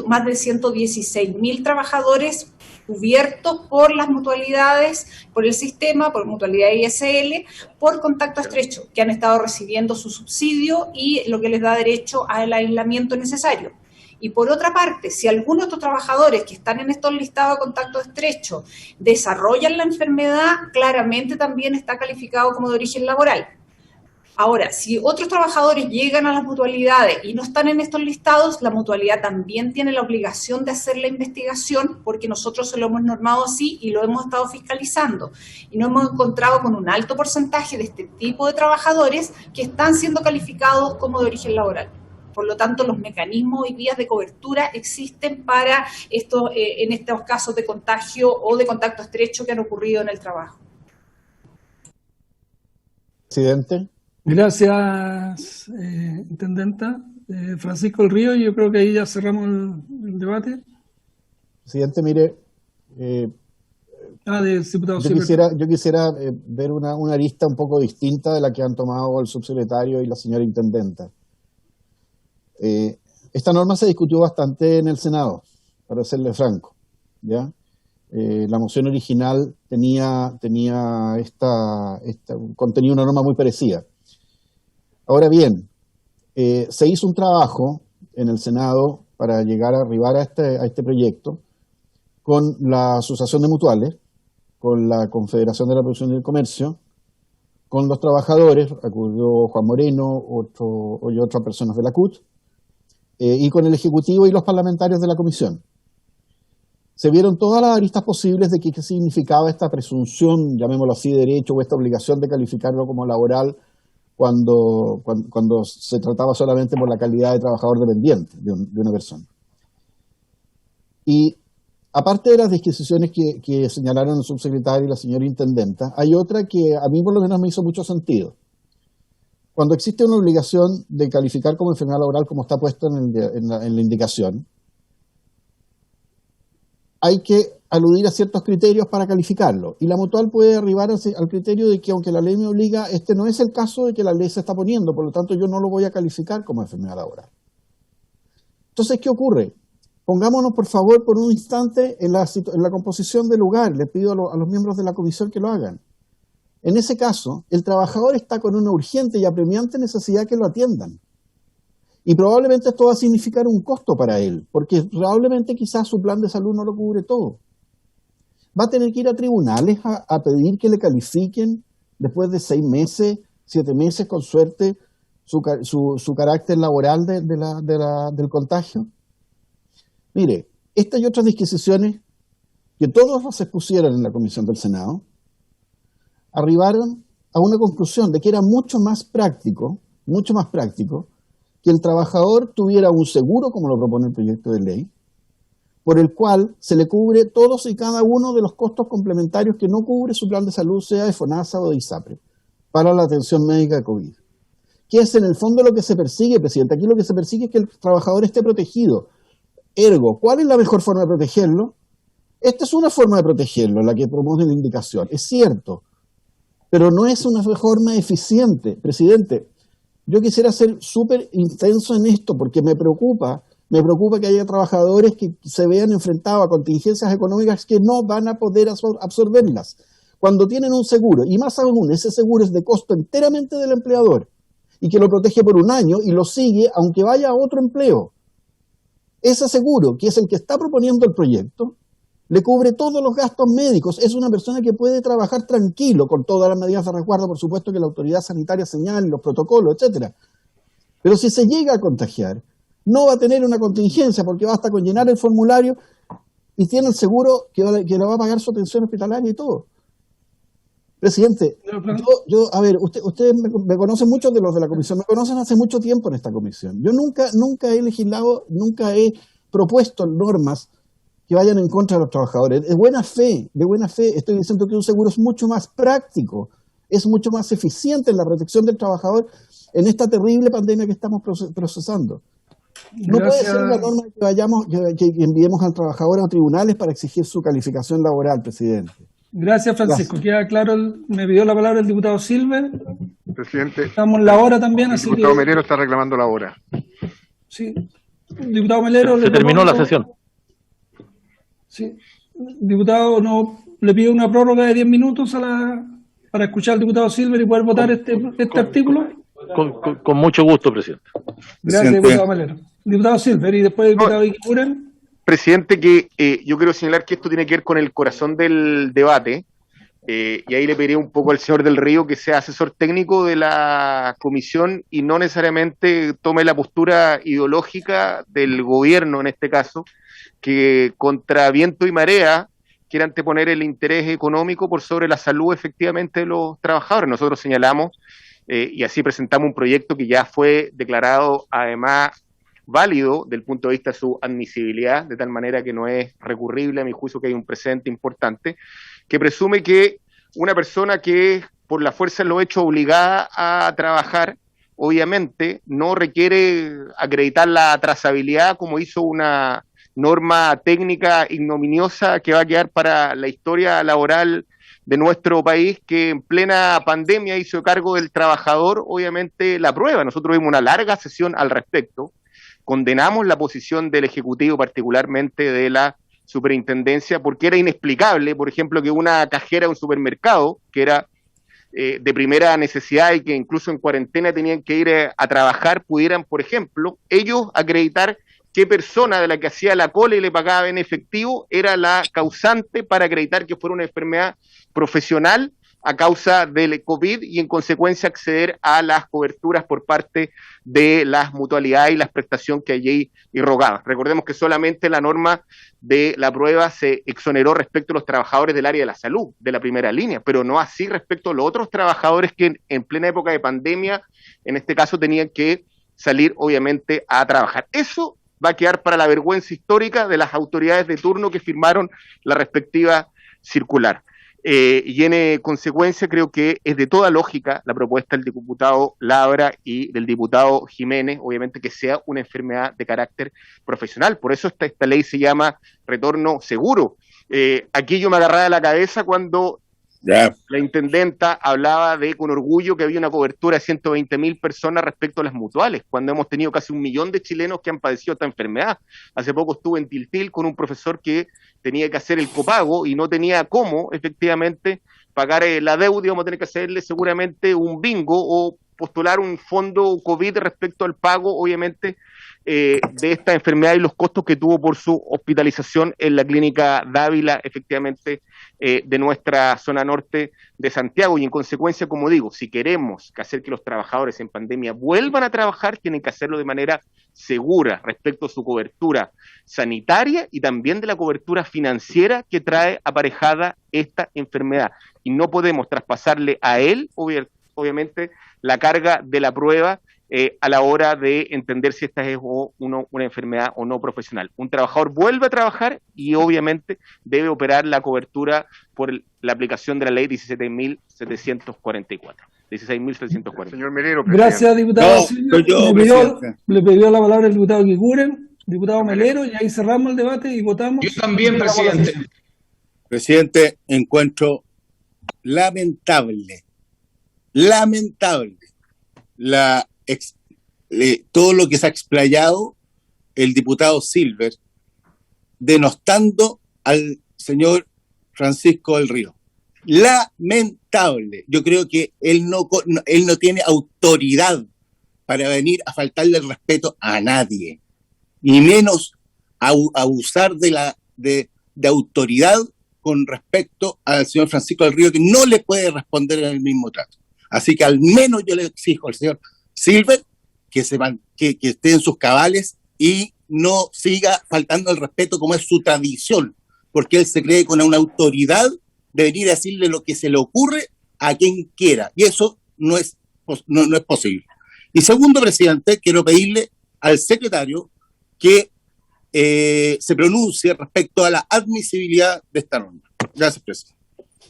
Speaker 11: más de 116.000 trabajadores cubiertos por las mutualidades, por el sistema, por mutualidad ISL, por contacto estrecho, que han estado recibiendo su subsidio y lo que les da derecho al aislamiento necesario. Y por otra parte, si algunos de estos trabajadores que están en estos listados de contacto estrecho desarrollan la enfermedad, claramente también está calificado como de origen laboral. Ahora, si otros trabajadores llegan a las mutualidades y no están en estos listados, la mutualidad también tiene la obligación de hacer la investigación, porque nosotros se lo hemos normado así y lo hemos estado fiscalizando. Y nos hemos encontrado con un alto porcentaje de este tipo de trabajadores que están siendo calificados como de origen laboral. Por lo tanto, los mecanismos y vías de cobertura existen para esto, en estos casos de contagio o de contacto estrecho que han ocurrido en el trabajo.
Speaker 9: Presidente.
Speaker 1: Gracias, intendenta. Francisco El Río, yo creo que ahí ya cerramos el debate.
Speaker 9: Presidente, mire,
Speaker 1: diputado,
Speaker 9: yo quisiera ver una lista un poco distinta de la que han tomado el subsecretario y la señora intendenta. Esta norma se discutió bastante en el Senado, para serle franco, ¿ya? La moción original tenía contenía una norma muy parecida. Ahora bien, se hizo un trabajo en el Senado para arribar a este proyecto con la Asociación de Mutuales, con la Confederación de la Producción y el Comercio, con los trabajadores, acudió Juan Moreno y otras personas de la CUT, y con el Ejecutivo y los parlamentarios de la Comisión. Se vieron todas las aristas posibles de qué significaba esta presunción, llamémoslo así, de derecho, o esta obligación de calificarlo como laboral cuando se trataba solamente por la calidad de trabajador dependiente de una persona. Y aparte de las disquisiciones que señalaron el subsecretario y la señora intendenta, hay otra que a mí por lo menos me hizo mucho sentido. Cuando existe una obligación de calificar como enfermedad laboral, como está puesto en la indicación, hay que aludir a ciertos criterios para calificarlo. Y la mutual puede arribar al criterio de que aunque la ley me obliga, este no es el caso de que la ley se está poniendo, por lo tanto yo no lo voy a calificar como enfermedad laboral. Entonces, ¿qué ocurre? Pongámonos, por favor, por un instante en la composición del lugar. Le pido a los miembros de la comisión que lo hagan. En ese caso, el trabajador está con una urgente y apremiante necesidad que lo atiendan. Y probablemente esto va a significar un costo para él, porque probablemente quizás su plan de salud no lo cubre todo. Va a tener que ir a tribunales a pedir que le califiquen después de 6 meses, 7 meses con suerte, su carácter laboral del contagio. Mire, estas y otras disquisiciones que todos los expusieron en la Comisión del Senado, arribaron a una conclusión de que era mucho más práctico que el trabajador tuviera un seguro, como lo propone el proyecto de ley, por el cual se le cubre todos y cada uno de los costos complementarios que no cubre su plan de salud, sea de FONASA o de ISAPRE, para la atención médica de COVID. ¿Qué es en el fondo lo que se persigue, presidente? Aquí lo que se persigue es que el trabajador esté protegido. Ergo, ¿cuál es la mejor forma de protegerlo? Esta es una forma de protegerlo, la que propone la indicación, es cierto, pero no es una forma eficiente. Presidente, yo quisiera ser súper intenso en esto porque me preocupa que haya trabajadores que se vean enfrentados a contingencias económicas que no van a poder absorberlas. Cuando tienen un seguro, y más aún, ese seguro es de costo enteramente del empleador, y que lo protege por un año y lo sigue aunque vaya a otro empleo. Ese seguro, que es el que está proponiendo el proyecto, le cubre todos los gastos médicos. Es una persona que puede trabajar tranquilo con todas las medidas de resguardo, por supuesto, que la autoridad sanitaria señale, los protocolos, etcétera. Pero si se llega a contagiar, no va a tener una contingencia porque basta con llenar el formulario y tiene el seguro que le va a pagar su atención hospitalaria y todo. Presidente, a ver, ustedes me conocen, muchos de los de la comisión, me conocen hace mucho tiempo en esta comisión. Yo nunca he legislado, nunca he propuesto normas que vayan en contra de los trabajadores. De buena fe, estoy diciendo que un seguro es mucho más práctico, es mucho más eficiente en la protección del trabajador en esta terrible pandemia que estamos procesando. No puede ser una norma que enviemos al trabajador a tribunales para exigir su calificación laboral, presidente.
Speaker 1: Gracias, Francisco.
Speaker 9: Gracias.
Speaker 1: Queda claro, me pidió la palabra el diputado Silver.
Speaker 4: Presidente.
Speaker 1: Estamos en la hora también,
Speaker 4: el
Speaker 1: así
Speaker 4: diputado
Speaker 1: que...
Speaker 4: Melero está reclamando la hora.
Speaker 1: Sí. Diputado Melero...
Speaker 16: Se terminó la sesión.
Speaker 1: Sí. Diputado, le pido una prórroga de 10 minutos para escuchar al diputado Silver y poder votar este artículo.
Speaker 16: Con mucho gusto, presidente.
Speaker 1: Gracias, diputado Melero. Diputado Silver y después diputado Iquiguren.
Speaker 14: Presidente, que yo quiero señalar que esto tiene que ver con el corazón del debate, y ahí le pediré un poco al señor Del Río que sea asesor técnico de la comisión y no necesariamente tome la postura ideológica del gobierno, en este caso, que contra viento y marea quiere anteponer el interés económico por sobre la salud efectivamente de los trabajadores. Nosotros señalamos y así presentamos un proyecto que ya fue declarado además válido del punto de vista de su admisibilidad, de tal manera que no es recurrible, a mi juicio que hay un precedente importante, que presume que una persona que por la fuerza de los hechos obligada a trabajar, obviamente no requiere acreditar la trazabilidad como hizo una norma técnica ignominiosa que va a quedar para la historia laboral de nuestro país, que en plena pandemia hizo cargo del trabajador, obviamente, la prueba. Nosotros vimos una larga sesión al respecto, condenamos la posición del Ejecutivo, particularmente de la Superintendencia, porque era inexplicable, por ejemplo, que una cajera de un supermercado, que era de primera necesidad y que incluso en cuarentena tenían que ir a trabajar, pudieran, por ejemplo, ellos acreditar qué persona de la que hacía la cola y le pagaba en efectivo era la causante para acreditar que fuera una enfermedad profesional a causa del COVID y en consecuencia acceder a las coberturas por parte de las mutualidades y las prestaciones que allí irrogaban. Recordemos que solamente la norma de la prueba se exoneró respecto a los trabajadores del área de la salud, de la primera línea, pero no así respecto a los otros trabajadores que en plena época de pandemia, en este caso, tenían que salir obviamente a trabajar. Eso va a quedar para la vergüenza histórica de las autoridades de turno que firmaron la respectiva circular. Y en consecuencia creo que es de toda lógica la propuesta del diputado Labra y del diputado Jiménez, obviamente que sea una enfermedad de carácter profesional. Por eso esta ley se llama retorno seguro. Aquí yo me agarraba la cabeza cuando la intendenta hablaba con orgullo que había una cobertura de 120.000 personas respecto a las mutuales, cuando hemos tenido casi 1 millón de chilenos que han padecido esta enfermedad. Hace poco estuve en Tiltil con un profesor que tenía que hacer el copago y no tenía cómo, efectivamente, pagar la deuda, y vamos a tener que hacerle seguramente un bingo o postular un fondo COVID respecto al pago, obviamente, de esta enfermedad y los costos que tuvo por su hospitalización en la clínica Dávila, efectivamente, de nuestra zona norte de Santiago. Y en consecuencia, como digo, si queremos hacer que los trabajadores en pandemia vuelvan a trabajar, tienen que hacerlo de manera segura respecto a su cobertura sanitaria y también de la cobertura financiera que trae aparejada esta enfermedad. Y no podemos traspasarle a él, obviamente, la carga de la prueba a la hora de entender si esta es una enfermedad o no profesional. Un trabajador vuelve a trabajar y obviamente debe operar la cobertura por la aplicación de la ley 16.744.
Speaker 4: Señor Melero,
Speaker 1: gracias, diputado. Le pidió la palabra el diputado Iquiguren, diputado Melero, y ahí cerramos el debate y votamos.
Speaker 15: Yo también, presidente.
Speaker 18: Presidente, encuentro lamentable todo lo que se ha explayado el diputado Silver, denostando al señor Francisco del Río. Lamentable. Yo creo que él no tiene autoridad para venir a faltarle el respeto a nadie, ni menos a abusar de autoridad con respecto al señor Francisco del Río, que no le puede responder en el mismo trato. Así que al menos yo le exijo al señor Silver que esté en sus cabales y no siga faltando el respeto como es su tradición, porque él se cree con una autoridad de venir a decirle lo que se le ocurre a quien quiera, y eso no es posible. Y segundo, presidente, quiero pedirle al secretario que se pronuncie respecto a la admisibilidad de esta norma. Gracias, presidente.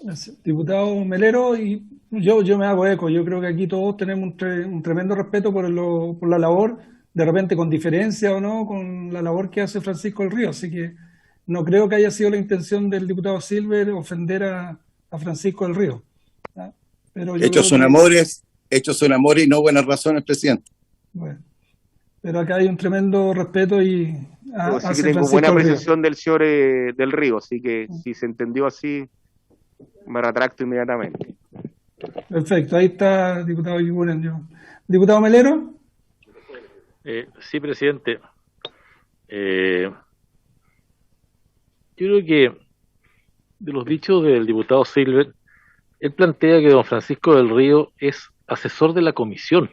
Speaker 1: Gracias. Diputado Melero, y yo me hago eco. Yo creo que aquí todos tenemos un tremendo respeto por la labor, de repente con diferencia o no, con la labor que hace Francisco del Río. Así que no creo que haya sido la intención del diputado Silver ofender a Francisco del Río. ¿Ah? Pero
Speaker 18: hechos son amores y no buenas razones, presidente.
Speaker 1: Bueno, pero acá hay un tremendo respeto y
Speaker 14: sí que tengo buena apreciación del señor del Río, así que si se entendió así, me retracto inmediatamente.
Speaker 1: Perfecto, ahí está, diputado Iguren. Diputado Melero.
Speaker 16: Sí, presidente. Yo creo que de los dichos del diputado Silver, él plantea que don Francisco del Río es asesor de la comisión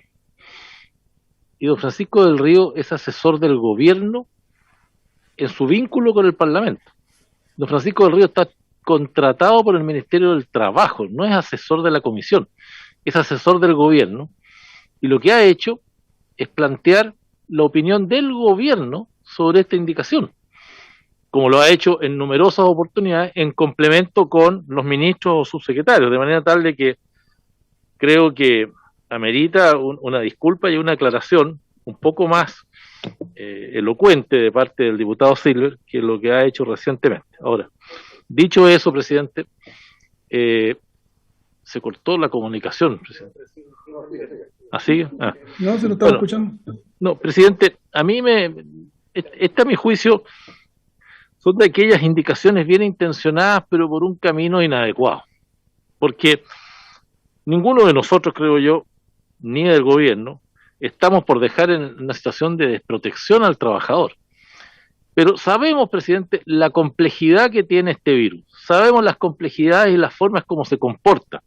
Speaker 16: y don Francisco del Río es asesor del gobierno en su vínculo con el Parlamento. Don Francisco del Río está contratado por el Ministerio del Trabajo, no es asesor de la comisión, es asesor del gobierno, y lo que ha hecho es plantear la opinión del gobierno sobre esta indicación, como lo ha hecho en numerosas oportunidades en complemento con los ministros o subsecretarios, de manera tal de que creo que amerita una disculpa y una aclaración un poco más elocuente de parte del diputado Silver que lo que ha hecho recientemente. Ahora, dicho eso, presidente, se cortó la comunicación, presidente. ¿Así? Ah.
Speaker 1: No, se lo estaba escuchando.
Speaker 16: No, presidente, a mí a mi juicio, son de aquellas indicaciones bien intencionadas, pero por un camino inadecuado. Porque ninguno de nosotros, creo yo, ni del gobierno, estamos por dejar en una situación de desprotección al trabajador. Pero sabemos, presidente, la complejidad que tiene este virus. Sabemos las complejidades y las formas como se comporta.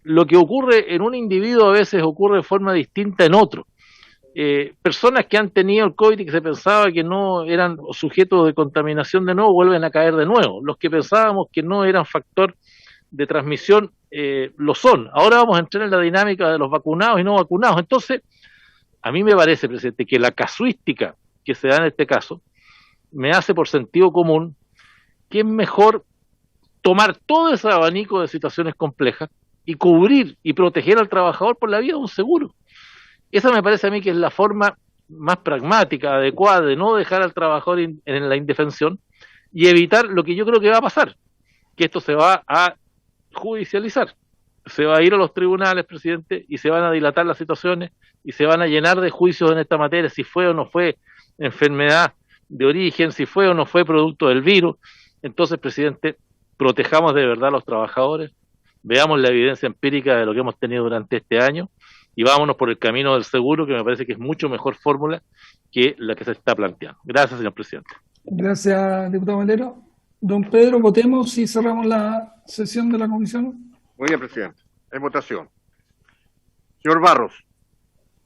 Speaker 16: Lo que ocurre en un individuo a veces ocurre de forma distinta en otro. Personas que han tenido el COVID y que se pensaba que no eran sujetos de contaminación de nuevo, vuelven a caer de nuevo. Los que pensábamos que no eran factor de transmisión, lo son. Ahora vamos a entrar en la dinámica de los vacunados y no vacunados. Entonces, a mí me parece, presidente, que la casuística que se da en este caso me hace por sentido común que es mejor tomar todo ese abanico de situaciones complejas y cubrir y proteger al trabajador por la vía de un seguro. Esa me parece a mí que es la forma más pragmática, adecuada, de no dejar al trabajador en la indefensión y evitar lo que yo creo que va a pasar, que esto se va a judicializar, se va a ir a los tribunales, presidente, y se van a dilatar las situaciones y se van a llenar de juicios en esta materia, si fue o no fue enfermedad de origen, si fue o no fue producto del virus. Entonces, presidente, protejamos de verdad a los trabajadores, veamos la evidencia empírica de lo que hemos tenido durante este año y vámonos por el camino del seguro, que me parece que es mucho mejor fórmula que la que se está planteando. Gracias, señor presidente.
Speaker 1: Gracias, diputado Melero. Don Pedro, votemos y cerramos la sesión de la comisión.
Speaker 4: Muy bien, presidente. En votación. Señor Barros.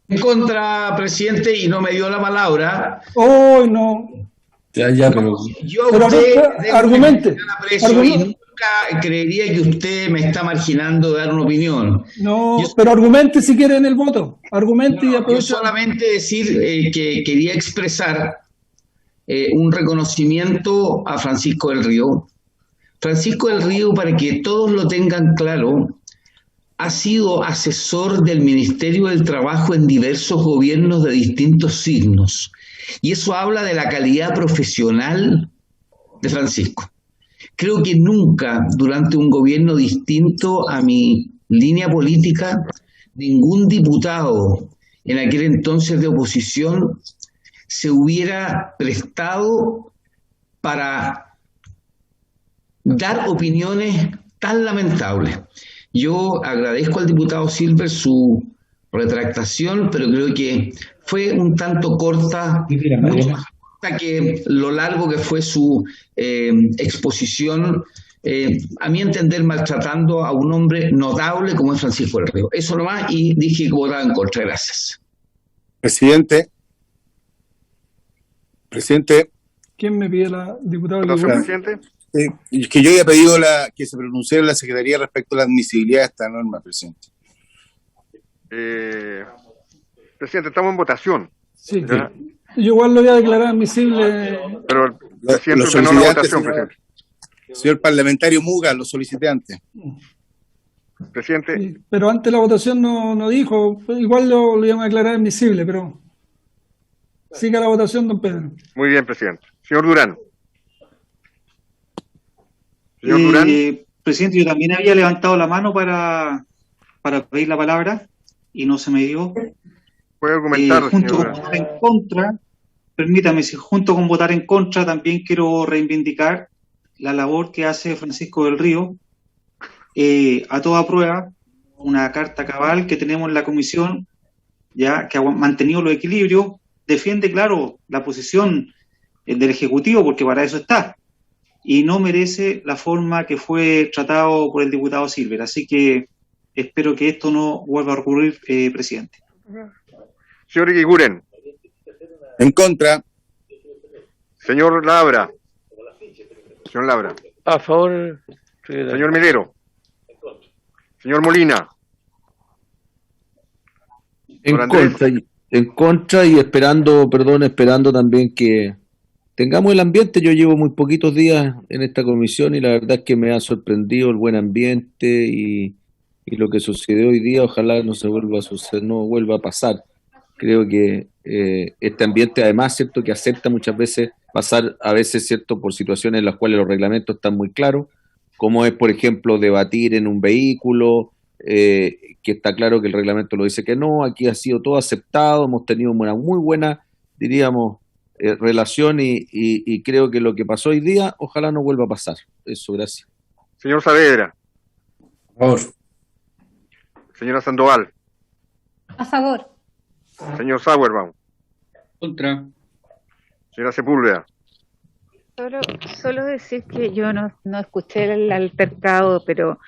Speaker 15: En contra, presidente, y no me dio la palabra.
Speaker 1: ¡Oh, no!
Speaker 18: Ya, pero...
Speaker 15: Yo
Speaker 1: pero argumente.
Speaker 15: Y nunca creería que usted me está marginando de dar una opinión.
Speaker 1: No, pero argumente si quiere en el voto. Argumente y aprovecha.
Speaker 15: Yo solamente decir que quería expresar un reconocimiento a Francisco del Río. Francisco del Río, para que todos lo tengan claro, ha sido asesor del Ministerio del Trabajo en diversos gobiernos de distintos signos. Y eso habla de la calidad profesional de Francisco. Creo que nunca, durante un gobierno distinto a mi línea política, ningún diputado en aquel entonces de oposición se hubiera prestado para dar opiniones tan lamentables. Yo agradezco al diputado Silver su retractación, pero creo que fue un tanto corta, mucho más corta que lo largo que fue su exposición, a mi entender maltratando a un hombre notable como es Francisco del Río. Eso nomás, y dije que votaba en contra. Gracias.
Speaker 18: Presidente.
Speaker 1: ¿Quién me pide la diputada?
Speaker 4: Presidente.
Speaker 18: Que yo había pedido que se pronunciara la Secretaría respecto a la admisibilidad de esta norma, presidente.
Speaker 4: Presidente, estamos en votación.
Speaker 1: Sí. Yo igual lo voy a declarar admisible.
Speaker 4: Pero el presidente ordenó la votación, presidente.
Speaker 18: Señor parlamentario Muga, lo solicité antes.
Speaker 4: Presidente.
Speaker 1: Sí, pero antes la votación no dijo, igual lo íbamos a declarar admisible, pero siga la votación, don Pedro.
Speaker 4: Muy bien, presidente. Señor Durán. Señor Durán.
Speaker 17: Presidente, yo también había levantado la mano para pedir la palabra y no se me dio.
Speaker 4: Puede argumentar,
Speaker 17: junto
Speaker 4: señor
Speaker 17: con votar en contra, permítame, si junto con votar en contra también quiero reivindicar la labor que hace Francisco del Río, a toda prueba, una carta cabal que tenemos en la comisión, ya que ha mantenido los equilibrios, defiende, claro, la posición del Ejecutivo, porque para eso está, y no merece la forma que fue tratado por el diputado Silver. Así que espero que esto no vuelva a ocurrir, presidente.
Speaker 4: Señor Iguiguren.
Speaker 18: En contra.
Speaker 4: Señor Labra. Señor Labra.
Speaker 5: A favor.
Speaker 4: Señor Melero. Señor Molina.
Speaker 13: En contra y esperando también que tengamos el ambiente. Yo llevo muy poquitos días en esta comisión y la verdad es que me ha sorprendido el buen ambiente y lo que sucedió hoy día. Ojalá no vuelva a pasar. Creo que este ambiente, además, cierto, que acepta muchas veces pasar, a veces, cierto, por situaciones en las cuales los reglamentos están muy claros, como es, por ejemplo, debatir en un vehículo, que está claro que el reglamento lo dice que no. Aquí ha sido todo aceptado, hemos tenido una muy buena, diríamos, relación y creo que lo que pasó hoy día, ojalá no vuelva a pasar. Eso, gracias.
Speaker 4: Señor Saavedra.
Speaker 3: A favor.
Speaker 4: Señora Sandoval.
Speaker 6: A favor.
Speaker 4: Señor Sauerbaum.
Speaker 13: Contra.
Speaker 4: Señora Sepúlveda.
Speaker 10: Solo decir que yo no escuché el altercado, pero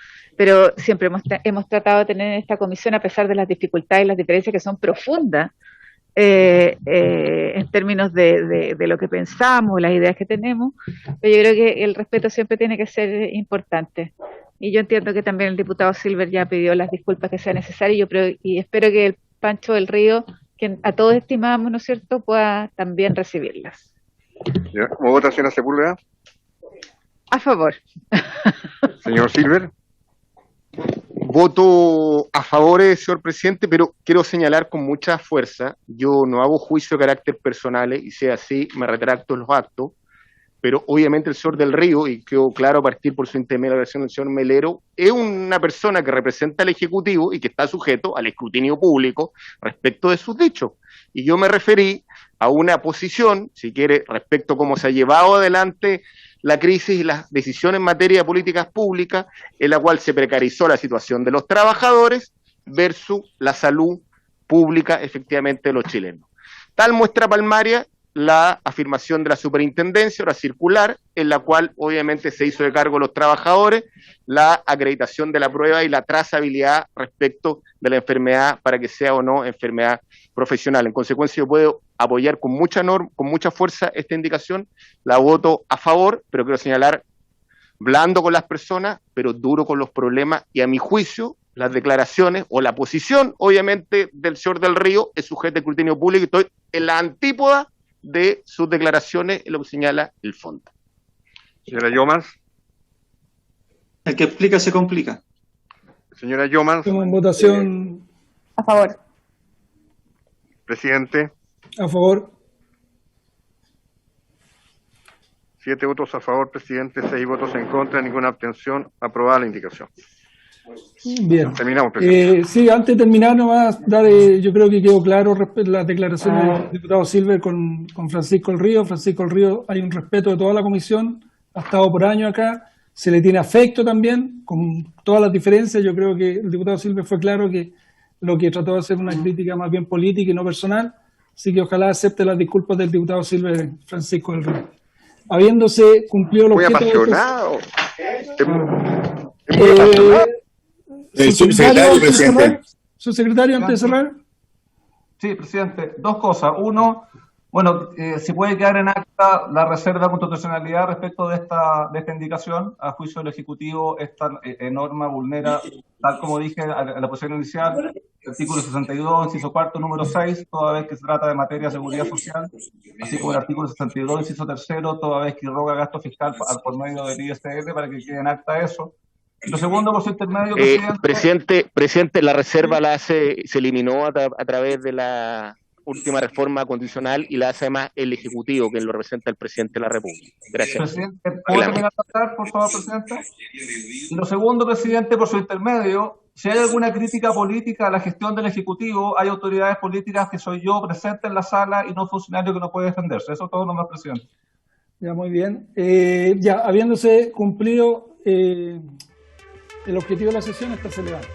Speaker 10: siempre hemos tratado de tener en esta comisión, a pesar de las dificultades y las diferencias que son profundas, en términos de lo que pensamos, las ideas que tenemos, pero yo creo que el respeto siempre tiene que ser importante. Y yo entiendo que también el diputado Silver ya pidió las disculpas que sean necesarias, y espero que el Pancho del Río, que a todos estimamos, ¿no es cierto?, pueda también recibirlas.
Speaker 4: ¿Cómo vota, señora Sepúlveda?
Speaker 10: A favor.
Speaker 4: Señor Silver. Voto a favor, señor presidente, pero quiero señalar con mucha fuerza, yo no hago juicio de carácter personal, y si es así, me retracto en los actos, pero obviamente el señor del Río, y quedó claro a partir por su intermediación del señor Melero, es una persona que representa al Ejecutivo y que está sujeto al escrutinio público respecto de sus dichos. Y yo me referí a una posición, si quiere, respecto a cómo se ha llevado adelante la crisis y las decisiones en materia de políticas públicas, en la cual se precarizó la situación de los trabajadores versus la salud pública, efectivamente, de los chilenos. Tal muestra palmaria la afirmación de la superintendencia, la circular, en la cual obviamente se hizo de cargo a los trabajadores la acreditación de la prueba y la trazabilidad respecto de la enfermedad para que sea o no enfermedad profesional. En consecuencia, yo puedo apoyar con mucha fuerza esta indicación, la voto a favor, pero quiero señalar, blando con las personas, pero duro con los problemas, y a mi juicio, las declaraciones o la posición, obviamente, del señor del Río es sujeto de escrutinio público, y estoy en la antípoda de sus declaraciones en lo que señala el fondo. Señora Yomas.
Speaker 17: El que explica se complica.
Speaker 4: Señora Yomas.
Speaker 1: En votación.
Speaker 7: A favor.
Speaker 4: Presidente.
Speaker 1: A favor.
Speaker 4: 7 votos a favor, presidente, 6 votos en contra, ninguna abstención. Aprobada la indicación.
Speaker 1: Bien.
Speaker 4: Terminamos, presidente.
Speaker 1: Sí, antes de terminar, nomás dar, yo creo que quedó claro las declaraciones del diputado Silver con Francisco del Río. Francisco del Río, hay un respeto de toda la comisión, ha estado por años acá, se le tiene afecto también, con todas las diferencias. Yo creo que el diputado Silver fue claro que lo que trató de hacer una crítica más bien política y no personal, así que ojalá acepte las disculpas del diputado Silver, Francisco del Río. Habiéndose cumplido los objetos...
Speaker 4: Muy apasionado.
Speaker 1: Subsecretario, presidente. Subsecretario, antes de cerrar.
Speaker 8: Sí, presidente. Dos cosas. Uno, bueno, si puede quedar en acta la reserva de constitucionalidad respecto de esta indicación. A juicio del Ejecutivo, esta norma vulnera, tal como dije a la posición inicial, el artículo 62, inciso cuarto, número 6, toda vez que se trata de materia de seguridad social, así como el artículo 62, inciso tercero, toda vez que irroga gasto fiscal por medio del ISR, para que quede en acta eso. Lo segundo, por su intermedio,
Speaker 14: presidente, la reserva se eliminó a través de la última reforma constitucional y la hace además el Ejecutivo, que lo representa el presidente de la República. Gracias.
Speaker 8: Presidente, ¿puedo terminar de hablar, por favor, presidente? Y lo segundo, presidente, por su intermedio, si hay alguna crítica política a la gestión del Ejecutivo, hay autoridades políticas que soy yo presente en la sala y no funcionario que no puede defenderse. Eso todo nomás, presidente.
Speaker 1: Ya, muy bien. Ya, habiéndose cumplido el objetivo de la sesión, está celebrado.